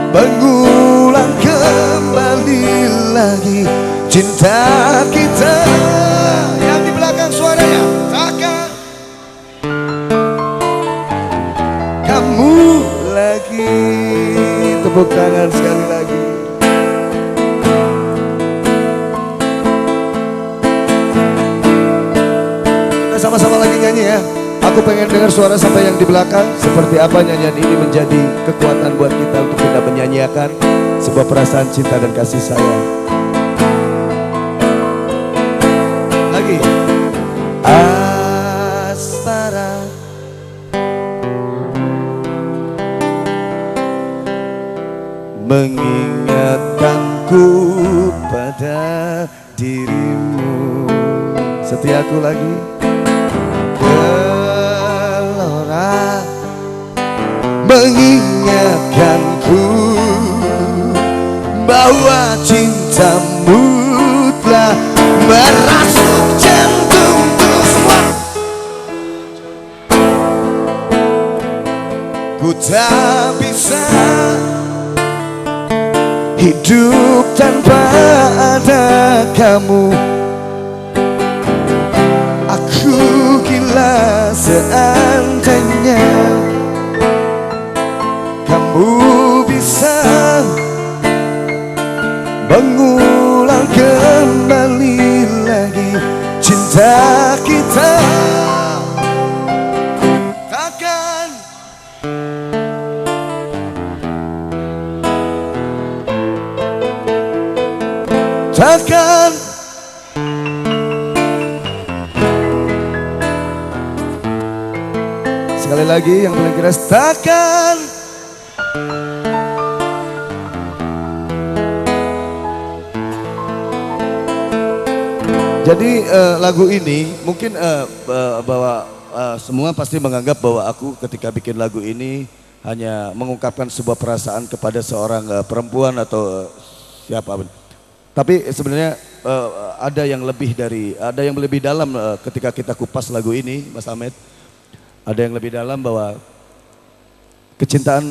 mengulang kembali lagi cinta kita. Yang di belakang suaranya, takkan kamu lagi. Tepuk tangan sekali lagi. Kita sama-sama lagi nyanyi ya. Aku pengen dengar suara sampai yang di belakang. Seperti apa nyanyian ini menjadi kekuatan buat kita untuk kita menyanyiakan sebuah perasaan cinta dan kasih sayang. aku lagi. Gelora mengingatkanku bahwa cintamu telah merasuk jantungku semua. Ku tak bisa hidup tanpa ada kamu. Aku gila seandainya kamu bisa mengulang kembali lagi cinta kita. Takkan sekali lagi yang paling keras, takkan jadi lagu ini mungkin bahwa semua pasti menganggap bahwa aku ketika bikin lagu ini hanya mengungkapkan sebuah perasaan kepada seorang perempuan atau siapa. Tapi sebenarnya ada yang lebih dalam ketika kita kupas lagu ini, Mas Ahmed. Ada yang lebih dalam bahwa kecintaan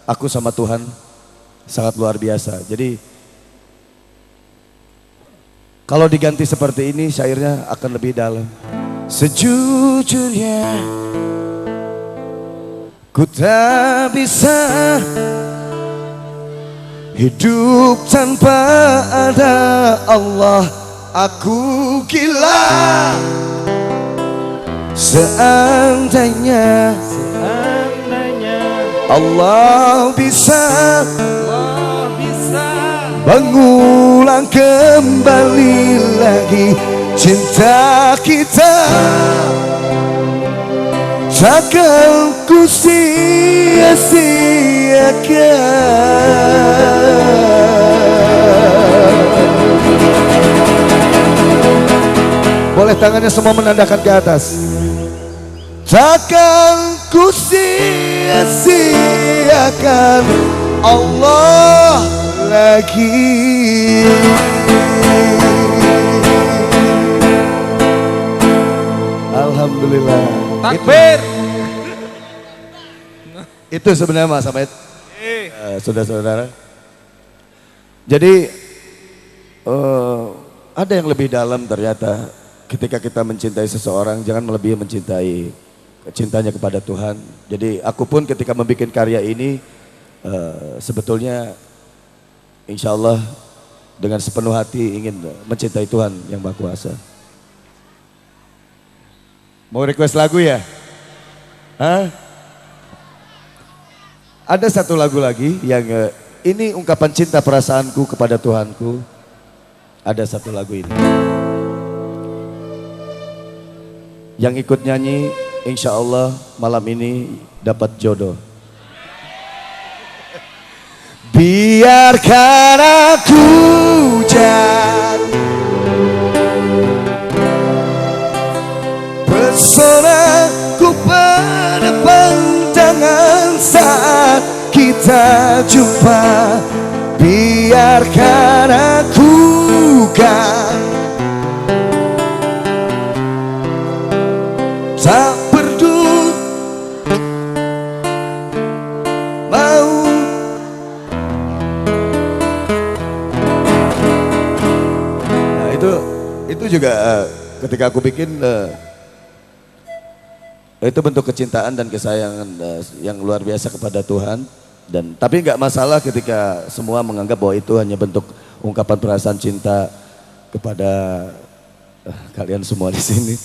aku sama Tuhan sangat luar biasa. Jadi kalau diganti seperti ini syairnya akan lebih dalam. Sejujurnya ku tak bisa hidup tanpa ada Allah. Aku gila seandainya Allah bisa mengulang kembali lagi cinta kita. Takkan ku sia-siakan. Boleh tangannya semua menandakan ke atas. Takkan ku sia-siakan Allah lagi. Alhamdulillah. Takbir. Itu sebenarnya Mas Ahmed, saudara-saudara. Jadi ada yang lebih dalam ternyata ketika kita mencintai seseorang, jangan melebihi mencintai cintanya kepada Tuhan. Jadi aku pun ketika membuat karya ini sebetulnya insya Allah dengan sepenuh hati ingin mencintai Tuhan yang Maha Kuasa. Mau request lagu ya? Hah? Ada satu lagu lagi yang ini ungkapan cinta perasaanku kepada Tuhanku. Ada satu lagu ini. Yang ikut nyanyi insya Allah malam ini dapat jodoh. Biarkan aku jatuh pesonaku pada pandangan saat kita jumpa. Biarkan aku kan tak peduli mau. Nah itu juga ketika aku bikin itu bentuk kecintaan dan kesayangan yang luar biasa kepada Tuhan. Dan tapi nggak masalah ketika semua menganggap bahwa itu hanya bentuk ungkapan perasaan cinta kepada kalian semua di sini.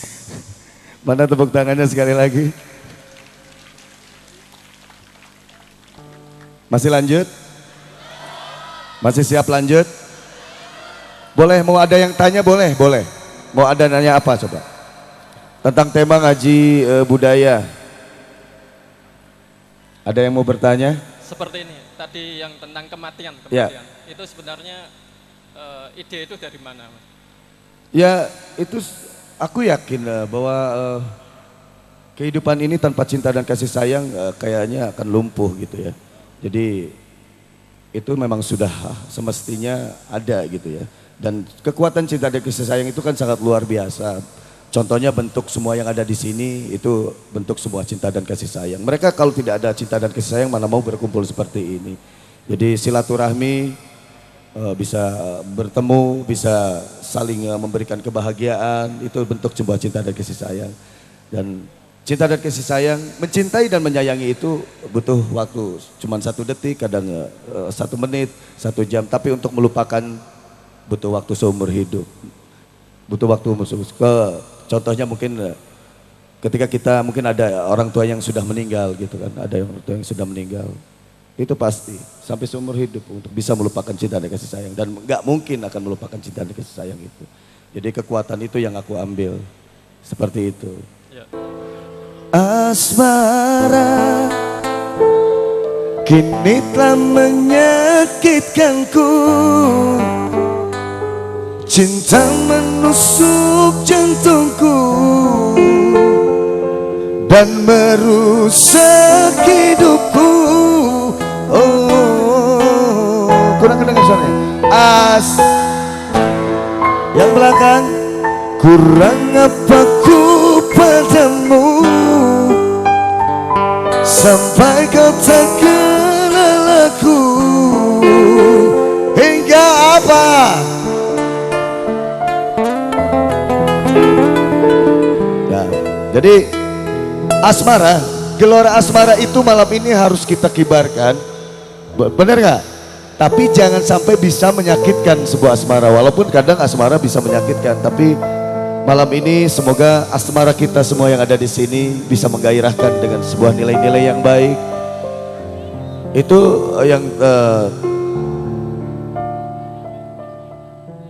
Mana tepuk tangannya sekali lagi? Masih lanjut? Masih siap lanjut? Boleh, mau ada yang tanya boleh? Boleh. Mau ada nanya apa coba? Tentang tema ngaji budaya. Ada yang mau bertanya? Seperti ini, tadi yang tentang kematian. Ya. Itu sebenarnya ide itu dari mana, Mas? Ya itu Aku yakin bahwa kehidupan ini tanpa cinta dan kasih sayang kayaknya akan lumpuh gitu ya. Jadi itu memang sudah semestinya ada gitu ya. Dan kekuatan cinta dan kasih sayang itu kan sangat luar biasa. Contohnya bentuk semua yang ada di sini itu bentuk sebuah cinta dan kasih sayang. Mereka kalau tidak ada cinta dan kasih sayang mana mau berkumpul seperti ini. Jadi silaturahmi, bisa bertemu, bisa saling memberikan kebahagiaan, itu bentuk sebuah cinta dan kasih sayang. Dan cinta dan kasih sayang, mencintai dan menyayangi itu butuh waktu, cuma 1 detik, kadang 1 menit, 1 jam. Tapi untuk melupakan butuh waktu seumur hidup. Butuh waktu contohnya mungkin ketika kita mungkin ada orang tua yang sudah meninggal gitu kan, ada orang tua yang sudah meninggal. Itu pasti sampai seumur hidup untuk bisa melupakan cinta dan kasih sayang, dan nggak mungkin akan melupakan cinta dan kasih sayang itu. Jadi kekuatan itu yang aku ambil seperti itu. Ya. Asmara kini telah menyakitkanku, cinta menusuk jantungku dan merusak hidupku. Oh, kurang kedengar suaranya. Yang belakang, kurang apa ku padamu sampai kau tak kenal aku. Hingga apa? Nah, jadi asmara, gelora asmara itu malam ini harus kita kibarkan. Bener gak? Tapi jangan sampai bisa menyakitkan sebuah asmara. Walaupun kadang asmara bisa menyakitkan, tapi malam ini semoga asmara kita semua yang ada di sini bisa menggairahkan dengan sebuah nilai-nilai yang baik. Itu yang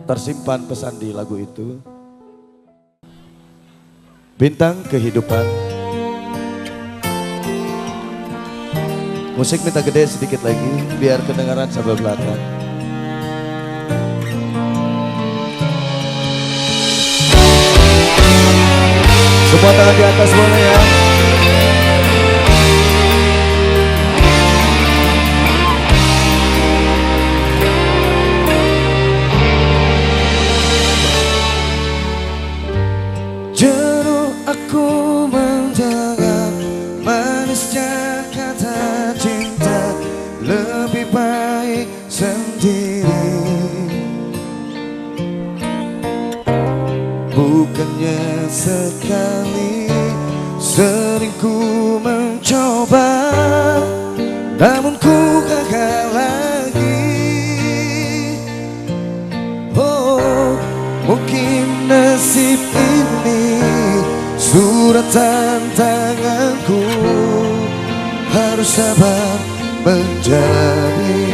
tersimpan pesan di lagu itu. Bintang kehidupan. Musik minta gede sedikit lagi biar kedengaran sampai belakang. Semua tangan di atas boleh ya. Jenuh aku mendengar manisnya kata cinta, lebih baik sendiri. Bukannya sekali, sering ku mencoba, namun ku gagal lagi. Oh, mungkin nasib ini suratan tanganku, harus sabar menjalani.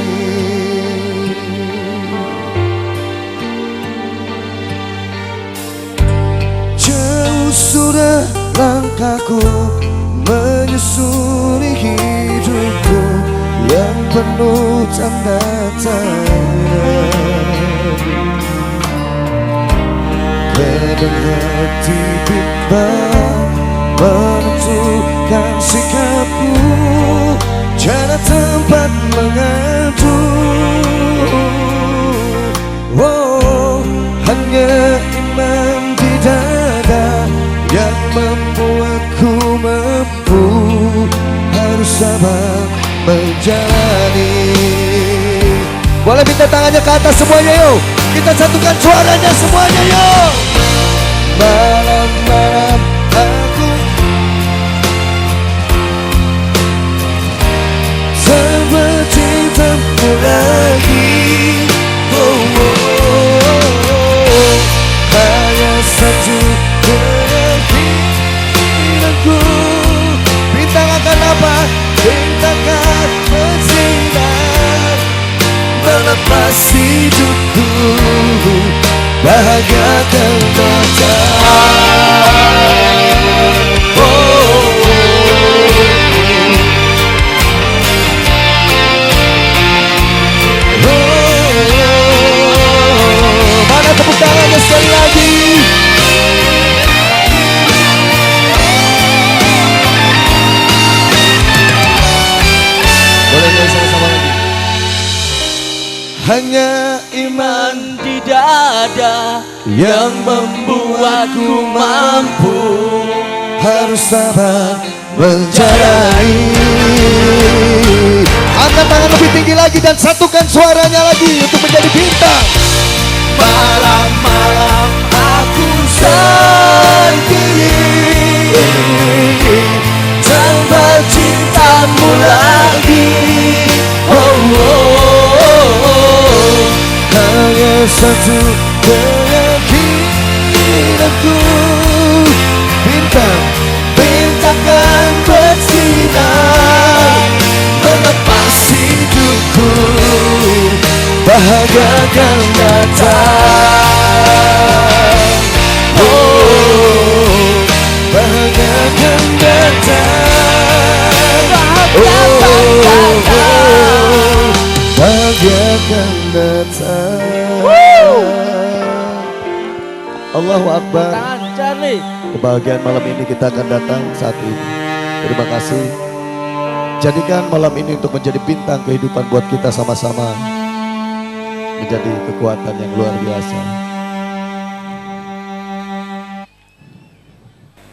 Jauh sudah langkahku menyusuri hidupku yang penuh tanda tanya. Kadang hati bimbang menentukan sikapku, cara tempat mengadu. Oh, hanya iman di dada yang membuatku mampu, harus sabar menjalani. Boleh minta tangannya ke atas semuanya yuk. Kita satukan suaranya semuanya yuk. Malam-malam aku seperti cintamu lagi. Oh, oh, oh, oh. Hanya satu keyakinanku, bintang akan apa? Bintang akan bersinar melepas hidupku, bahagiakan mata. Oh, oh, oh. Mana tepuk tangannya sekali lagi? hanya iman di dada yang membuatku mampu harus sabar menjalani. Angkat tangan lebih tinggi lagi dan satukan suaranya lagi untuk menjadi bintang. Malam-malam aku sendiri tanpa cintamu lagi. Oh, oh, oh, oh. Hanya satu keyakinanku, bintang, bintang kan bersinar melepas hidupku, bahagia akan datang. Oh, bahagia akan datang. Oh, bahagia akan datang. Allahu Akbar. Kebahagiaan malam ini kita akan datang saat ini. Terima kasih. Jadikan malam ini untuk menjadi bintang kehidupan buat kita sama-sama, menjadi kekuatan yang luar biasa.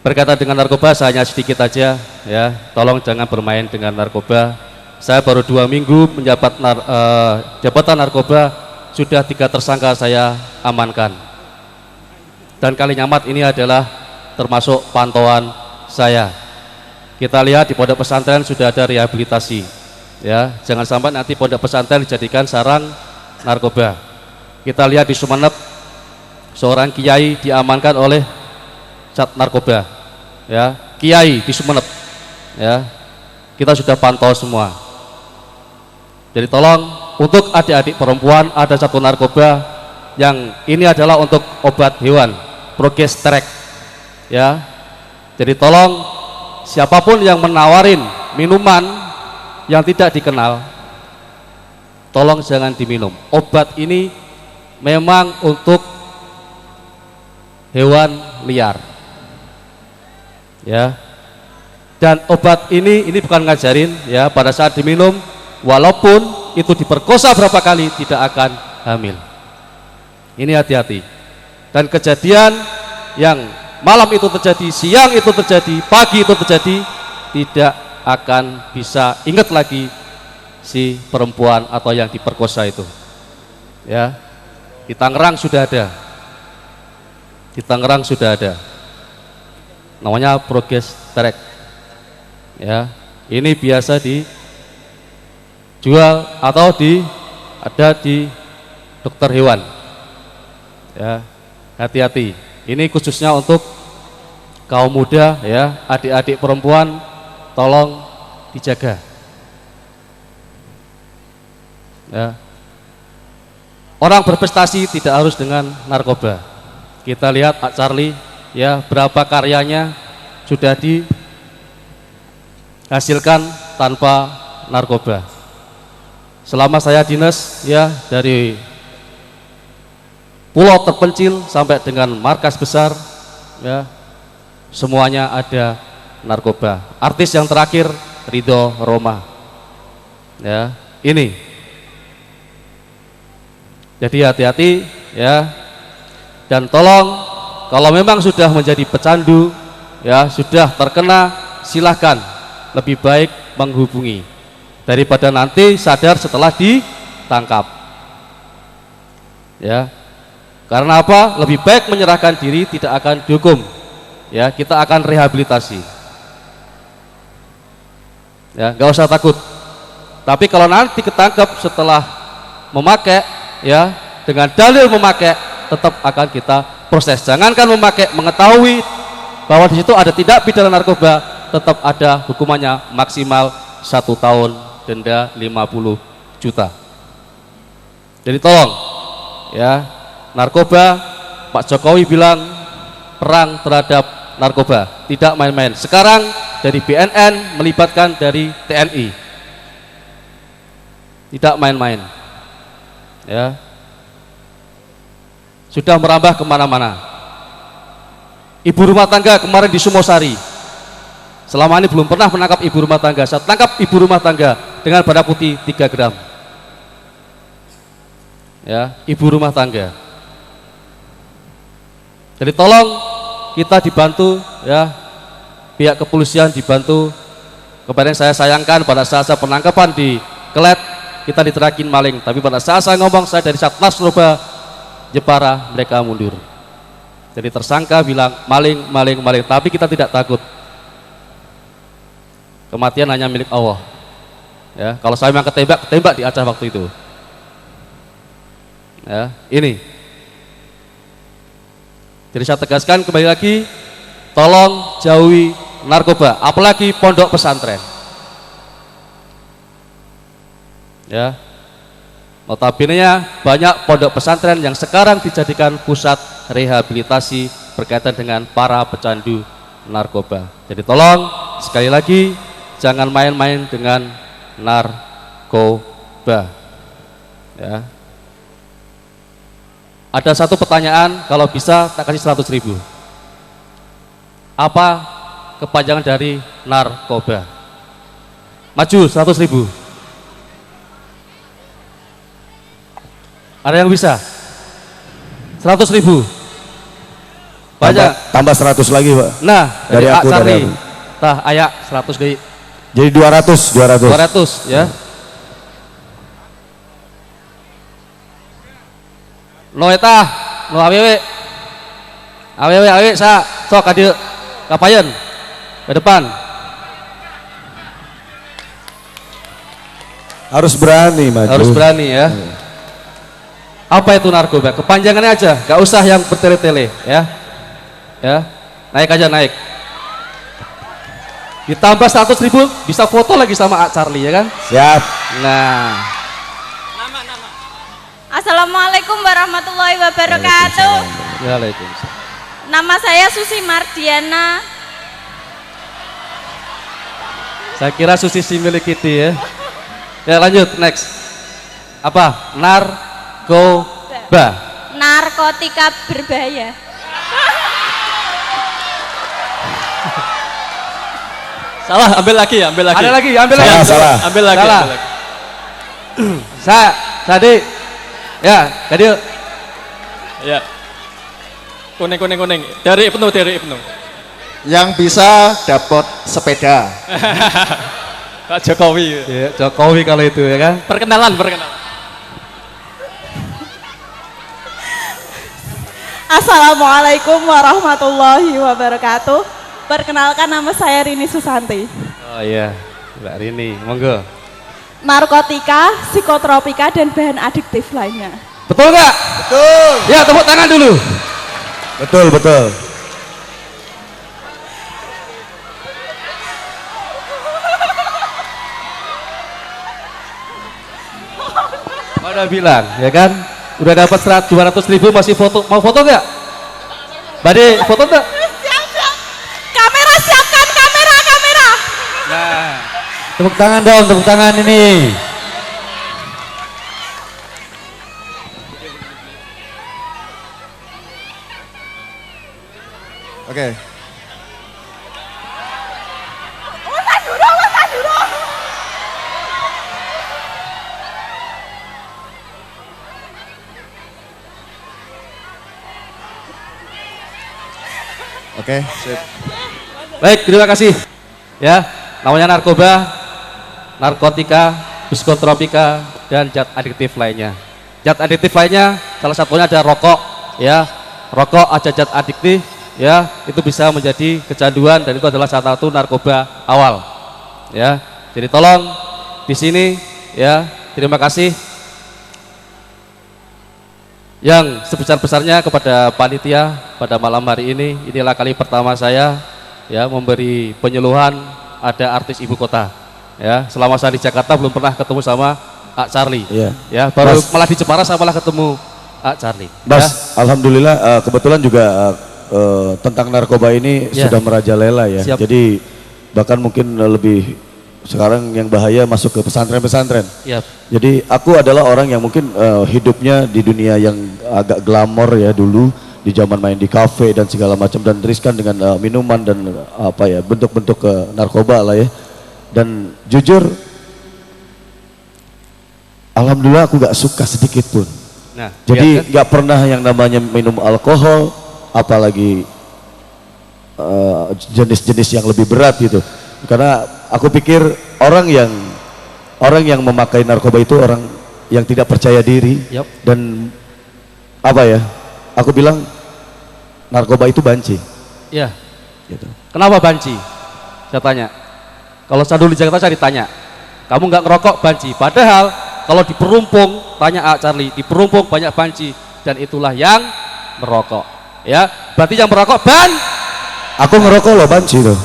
Berkaitan dengan narkoba saya hanya sedikit aja ya, tolong jangan bermain dengan narkoba. Saya baru 2 minggu menjabat jabatan narkoba, sudah 3 tersangka saya amankan. Dan Kali Nyamat ini adalah termasuk pantauan saya. Kita lihat di pondok pesantren sudah ada rehabilitasi ya, jangan sampai nanti pondok pesantren dijadikan sarang narkoba. Kita lihat di Sumeneb seorang kiai diamankan oleh cat narkoba ya, kiai di Sumeneb ya, kita sudah pantau semua. Jadi tolong untuk adik-adik perempuan ada satu narkoba yang ini adalah untuk obat hewan progesterek ya. Jadi tolong siapapun yang menawarin minuman yang tidak dikenal, tolong jangan diminum. Obat ini memang untuk hewan liar ya, dan obat ini bukan ngajarin ya, pada saat diminum walaupun itu diperkosa berapa kali tidak akan hamil. Ini hati-hati. Dan kejadian yang malam itu terjadi, siang itu terjadi, pagi itu terjadi, tidak akan bisa ingat lagi si perempuan atau yang diperkosa itu ya. Di Tangerang sudah ada, di Tangerang sudah ada, namanya progesterek ya. Ini biasa dijual atau ada di dokter hewan ya. Hati-hati, ini khususnya untuk kaum muda ya, adik-adik perempuan tolong dijaga ya. Orang berprestasi tidak harus dengan narkoba. Kita lihat Pak Charlie ya, berapa karyanya sudah dihasilkan tanpa narkoba. Selama saya dinas ya, dari pulau terpencil sampai dengan markas besar ya, semuanya ada narkoba. Artis yang terakhir Ridho Roma ya, ini. Jadi hati-hati ya, dan tolong kalau memang sudah menjadi pecandu ya, sudah terkena, silahkan lebih baik menghubungi daripada nanti sadar setelah ditangkap ya. Karena apa? Lebih baik menyerahkan diri, tidak akan dihukum ya, kita akan rehabilitasi ya, nggak usah takut. Tapi kalau nanti ketangkap setelah memakai ya, dengan dalil memakai, tetap akan kita proses. Jangankan memakai, mengetahui bahwa di situ ada tindak pidana narkoba, tetap ada hukumannya maksimal 1 tahun, denda 50 juta. Jadi tolong ya, narkoba, Pak Jokowi bilang perang terhadap narkoba, tidak main-main. Sekarang dari BNN melibatkan dari TNI, tidak main-main ya, sudah merambah kemana-mana. Ibu rumah tangga kemarin di Sumosari, selama ini belum pernah menangkap ibu rumah tangga. Saya tangkap ibu rumah tangga dengan barang putih 3 gram ya, ibu rumah tangga. Jadi tolong kita dibantu, ya, pihak kepolisian dibantu. Kemarin saya sayangkan pada saat saya penangkapan di Kelet kita diterakin maling, tapi pada saat saya ngomong saya dari Satlantas Narkoba Jepara, mereka mundur. Jadi tersangka bilang maling, maling, maling, tapi kita tidak takut. Kematian hanya milik Allah. Ya, kalau saya memang ketembak di Aceh waktu itu. Ya, ini. Jadi saya tegaskan kembali lagi, tolong jauhi narkoba, apalagi pondok pesantren. Ya, notabene banyak pondok pesantren yang sekarang dijadikan pusat rehabilitasi berkaitan dengan para pecandu narkoba. Jadi tolong sekali lagi jangan main-main dengan narkoba. Ya. Ada satu pertanyaan, kalau bisa tak kasih 100.000. Apa kepanjangan dari narkoba? Maju 100.000. Ada yang bisa? 100.000. Banyak. Tambah 100 lagi, Pak. Nah, dari aku, dari aku. Tah, ayak 100 gay. Jadi 200. 200 ya. No eta, no awewe. Awewe sa sok ka dieu. Kapayeun. Ke depan. Harus berani maju. Harus berani ya. Apa itu narkoba? Kepanjangannya aja, gak usah yang bertele-tele ya. Ya, naik aja naik. Ditambah 100.000 bisa foto lagi sama Ak Charlie ya kan? Siap. Nah. Assalamualaikum warahmatullahi wabarakatuh. Waalaikumsalam. Nama saya Susi Mardiana. Saya kira Susi si milik Kitty ya. Ya lanjut next. Apa? Narkoba. Narkotika berbahaya. Salah, ambil lagi. Ada lagi, ambil Salah, lagi. salah. Ambil lagi. Salah. Tadi ya, tadi Ya. Kuning. Dari Ibnu. Yang bisa dapat sepeda. Pak Jokowi. ya, Jokowi kalau itu ya kan. Perkenalan. Assalamualaikum warahmatullahi wabarakatuh. Perkenalkan, nama saya Rini Susanti. Oh iya, Mbak Rini, monggo. Narkotika, psikotropika, dan bahan adiktif lainnya. Betul nggak? Betul. Ya, tepuk tangan dulu. Betul. Udah bilang, ya kan? Udah dapat 200.000 masih foto. Mau foto nggak? Bade, foto nggak? Siap. Kamera, siapkan kamera. Nah, Tepuk tangan dong, tepuk tangan ini. Oke. Oke, sip. baik, terima kasih. Ya, namanya narkoba, narkotika, psikotropika, dan zat adiktif lainnya. Zat adiktif lainnya, salah satunya ada rokok. Ya, rokok ada zat adiktif. Ya, itu bisa menjadi kecanduan dan itu adalah salah satu narkoba awal. Ya, jadi tolong di sini, ya, terima kasih yang sebesar-besarnya kepada panitia pada malam hari ini. Inilah kali pertama saya ya memberi penyuluhan ada artis ibu kota. Ya, selama saya di Jakarta belum pernah ketemu sama Ak Charlie. Iya. Ya, baru Mas, malah di Jepara saya malah ketemu Ak Charlie. Mas, alhamdulillah kebetulan juga tentang narkoba ini Ya. sudah merajalela ya. Siap. Jadi bahkan mungkin lebih sekarang yang bahaya masuk ke pesantren-pesantren. Ya. Jadi aku adalah orang yang mungkin hidupnya di dunia yang agak glamor ya dulu, di zaman main di kafe dan segala macam, dan riskan dengan minuman dan apa ya bentuk-bentuk narkoba lah ya. Dan jujur, alhamdulillah aku gak suka sedikit pun. Nah, Jadi lihat kan? nggak pernah yang namanya minum alkohol, apalagi jenis-jenis yang lebih berat gitu. Karena aku pikir orang yang memakai narkoba itu orang yang tidak percaya diri. Yup. Dan apa ya? Aku bilang narkoba itu banci. Ya. Gitu. Kenapa banci? Saya tanya. Kalau saya dulu di Jakarta saya ditanya, kamu nggak ngerokok banci. Padahal kalau di Perumpung, tanya Charlie, di Perumpung banyak banci dan itulah yang merokok. Ya, berarti yang merokok Aku ngerokok loh banci loh.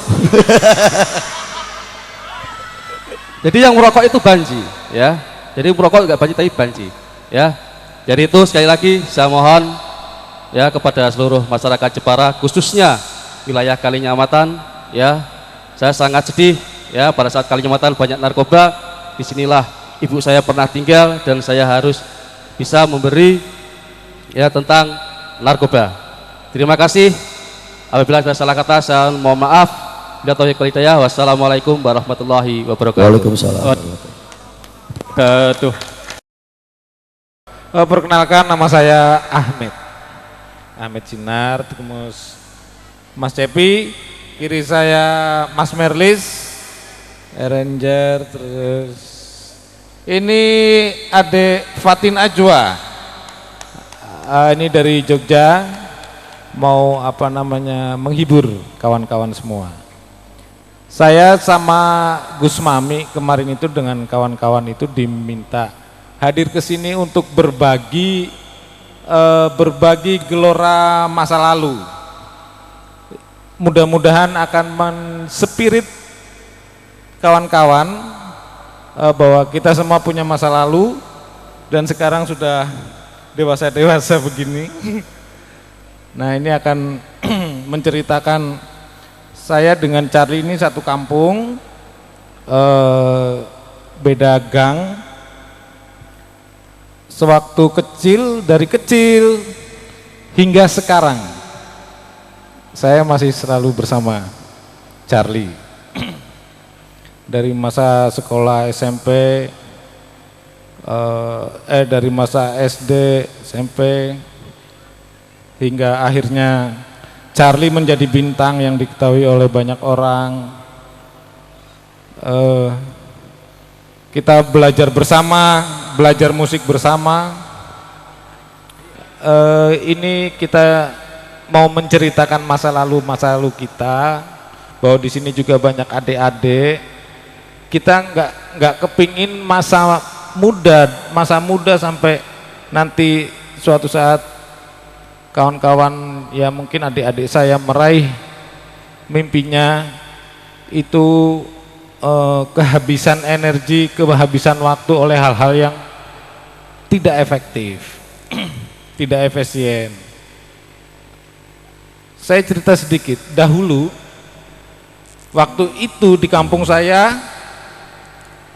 Jadi yang merokok itu banci, ya. Jadi merokok nggak banci tapi banci, ya. Jadi itu sekali lagi saya mohon ya kepada seluruh masyarakat Jepara, khususnya wilayah Kalinyamatan, ya. Saya sangat sedih ya pada saat Kalinyamatan banyak narkoba. Disinilah ibu saya pernah tinggal dan saya harus bisa memberi ya tentang narkoba. Terima kasih. Apabila ada salah kata saya mohon maaf. Bila taufiq wal hidayah. Wassalamualaikum warahmatullahi wabarakatuh. Waalaikumsalam. Perkenalkan, nama saya Ahmed Sinar, terus Mas Cepi, kiri saya Mas Merlis, arranger, terus ini adik Fatin Ajwa, ini dari Jogja, mau menghibur kawan-kawan semua. Saya sama Gus Mami kemarin itu dengan kawan-kawan itu diminta hadir ke sini untuk berbagi gelora masa lalu. Mudah-mudahan akan menspirit kawan-kawan bahwa kita semua punya masa lalu dan sekarang sudah dewasa-dewasa begini. Nah, ini akan menceritakan saya dengan Charlie ini satu kampung, beda gang. Sewaktu kecil, dari kecil hingga sekarang, saya masih selalu bersama Charlie. Dari masa sekolah SMP, dari masa SD, SMP, hingga akhirnya Charlie menjadi bintang yang diketahui oleh banyak orang. Kita belajar bersama, belajar musik bersama. Ini kita mau menceritakan masa lalu kita, bahwa di sini juga banyak adik-adik. Kita nggak kepingin masa muda sampai nanti suatu saat kawan-kawan, ya mungkin adik-adik saya meraih mimpinya itu kehabisan energi, kehabisan waktu oleh hal-hal yang tidak efektif, tidak efisien. Saya cerita sedikit, dahulu waktu itu di kampung saya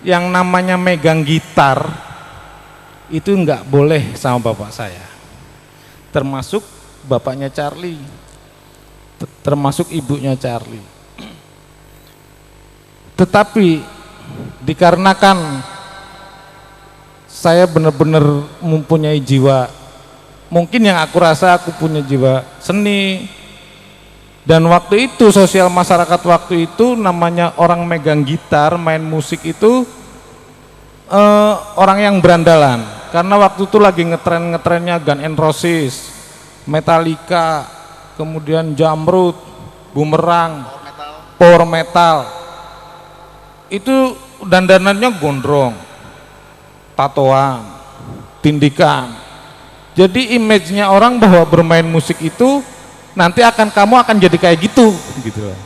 yang namanya megang gitar itu nggak boleh sama bapak saya, termasuk bapaknya Charlie, termasuk ibunya Charlie. Tetapi dikarenakan saya benar-benar mempunyai jiwa, mungkin yang aku rasa aku punya jiwa seni, dan waktu itu sosial masyarakat waktu itu namanya orang megang gitar, main musik itu orang yang berandalan. Karena waktu itu lagi ngetrennya Guns N' Roses, Metallica, kemudian Jamrud, Bumerang, Power Metal. Itu dandanannya gondrong, tatoan, tindikan. Jadi image-nya orang bahwa bermain musik itu nanti kamu akan jadi kayak gitu loh.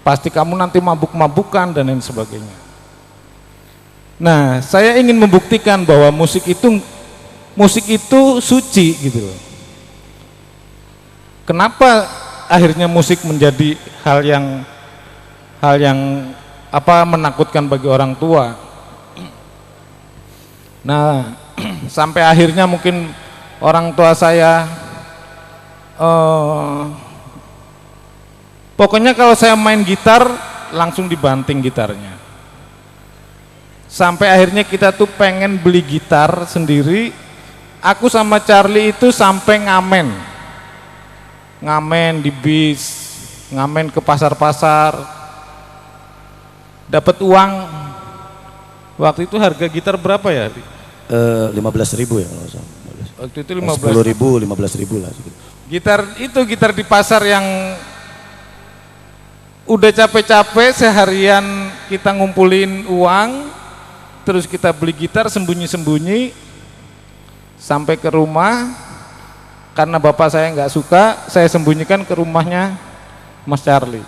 Pasti kamu nanti mabuk-mabukan dan lain sebagainya. Nah, saya ingin membuktikan bahwa musik itu suci gitu loh. Kenapa akhirnya musik menjadi hal yang menakutkan bagi orang tua? Nah, sampai akhirnya mungkin orang tua saya pokoknya kalau saya main gitar langsung dibanting gitarnya. Sampai akhirnya kita tuh pengen beli gitar sendiri, aku sama Charlie itu sampai ngamen di bis, ngamen ke pasar-pasar, dapat uang. Waktu itu harga gitar berapa ya? 15.000 ya kalau nggak salah. Waktu itu 10.000, 15.000 lah. Gitar di pasar yang udah capek-capek seharian kita ngumpulin uang, terus kita beli gitar sembunyi-sembunyi sampai ke rumah. Karena bapak saya nggak suka, saya sembunyikan ke rumahnya Mas Charlie.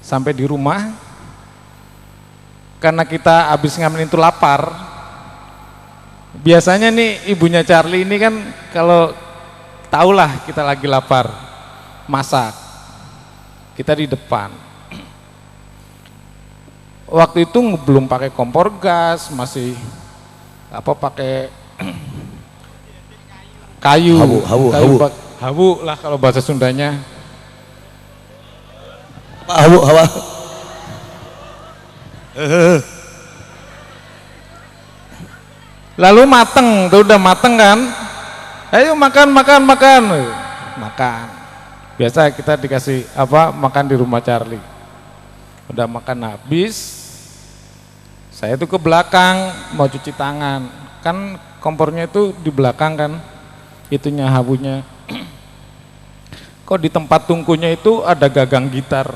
Sampai di rumah, karena kita habis ngamen itu lapar. Biasanya nih ibunya Charlie ini kan kalau tahulah kita lagi lapar, masak. Kita di depan. Waktu itu belum pakai kompor gas, masih pakai kayu, hawu lah kalau bahasa Sundanya. Hawa. Lalu mateng, tuh udah mateng kan? Ayo makan. Biasa kita dikasih makan di rumah Charlie. Udah makan habis, saya tuh ke belakang mau cuci tangan. Kan kompornya itu di belakang kan, itunya hawunya. Kok di tempat tungkunya itu ada gagang gitar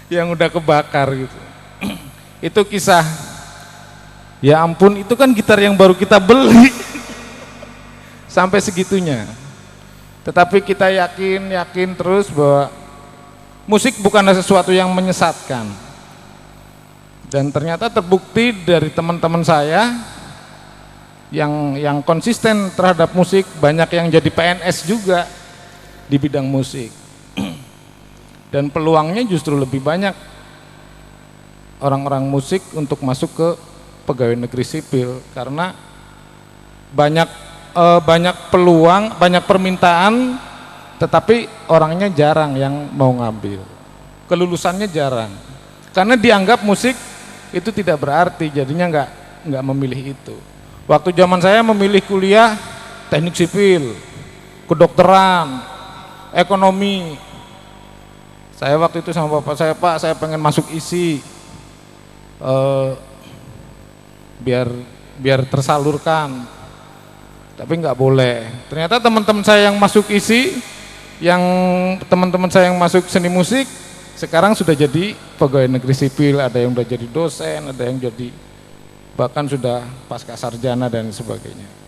yang udah kebakar gitu. Itu kisah, ya ampun, itu kan gitar yang baru kita beli sampai segitunya. Tetapi kita yakin terus bahwa musik bukanlah sesuatu yang menyesatkan. Dan ternyata terbukti dari teman-teman saya yang konsisten terhadap musik, banyak yang jadi PNS juga di bidang musik. Dan peluangnya justru lebih banyak orang-orang musik untuk masuk ke pegawai negeri sipil, karena banyak peluang, banyak permintaan, tetapi orangnya jarang yang mau ngambil, kelulusannya jarang, karena dianggap musik itu tidak berarti, jadinya nggak memilih itu. Waktu zaman saya memilih kuliah teknik sipil, kedokteran, ekonomi. Saya waktu itu sama bapak saya, Pak, saya pengen masuk ISI, biar tersalurkan, tapi nggak boleh. Ternyata teman-teman saya yang masuk ISI, teman-teman saya yang masuk seni musik, sekarang sudah jadi pegawai negeri sipil, ada yang udah jadi dosen, ada yang jadi bahkan sudah pasca sarjana dan sebagainya.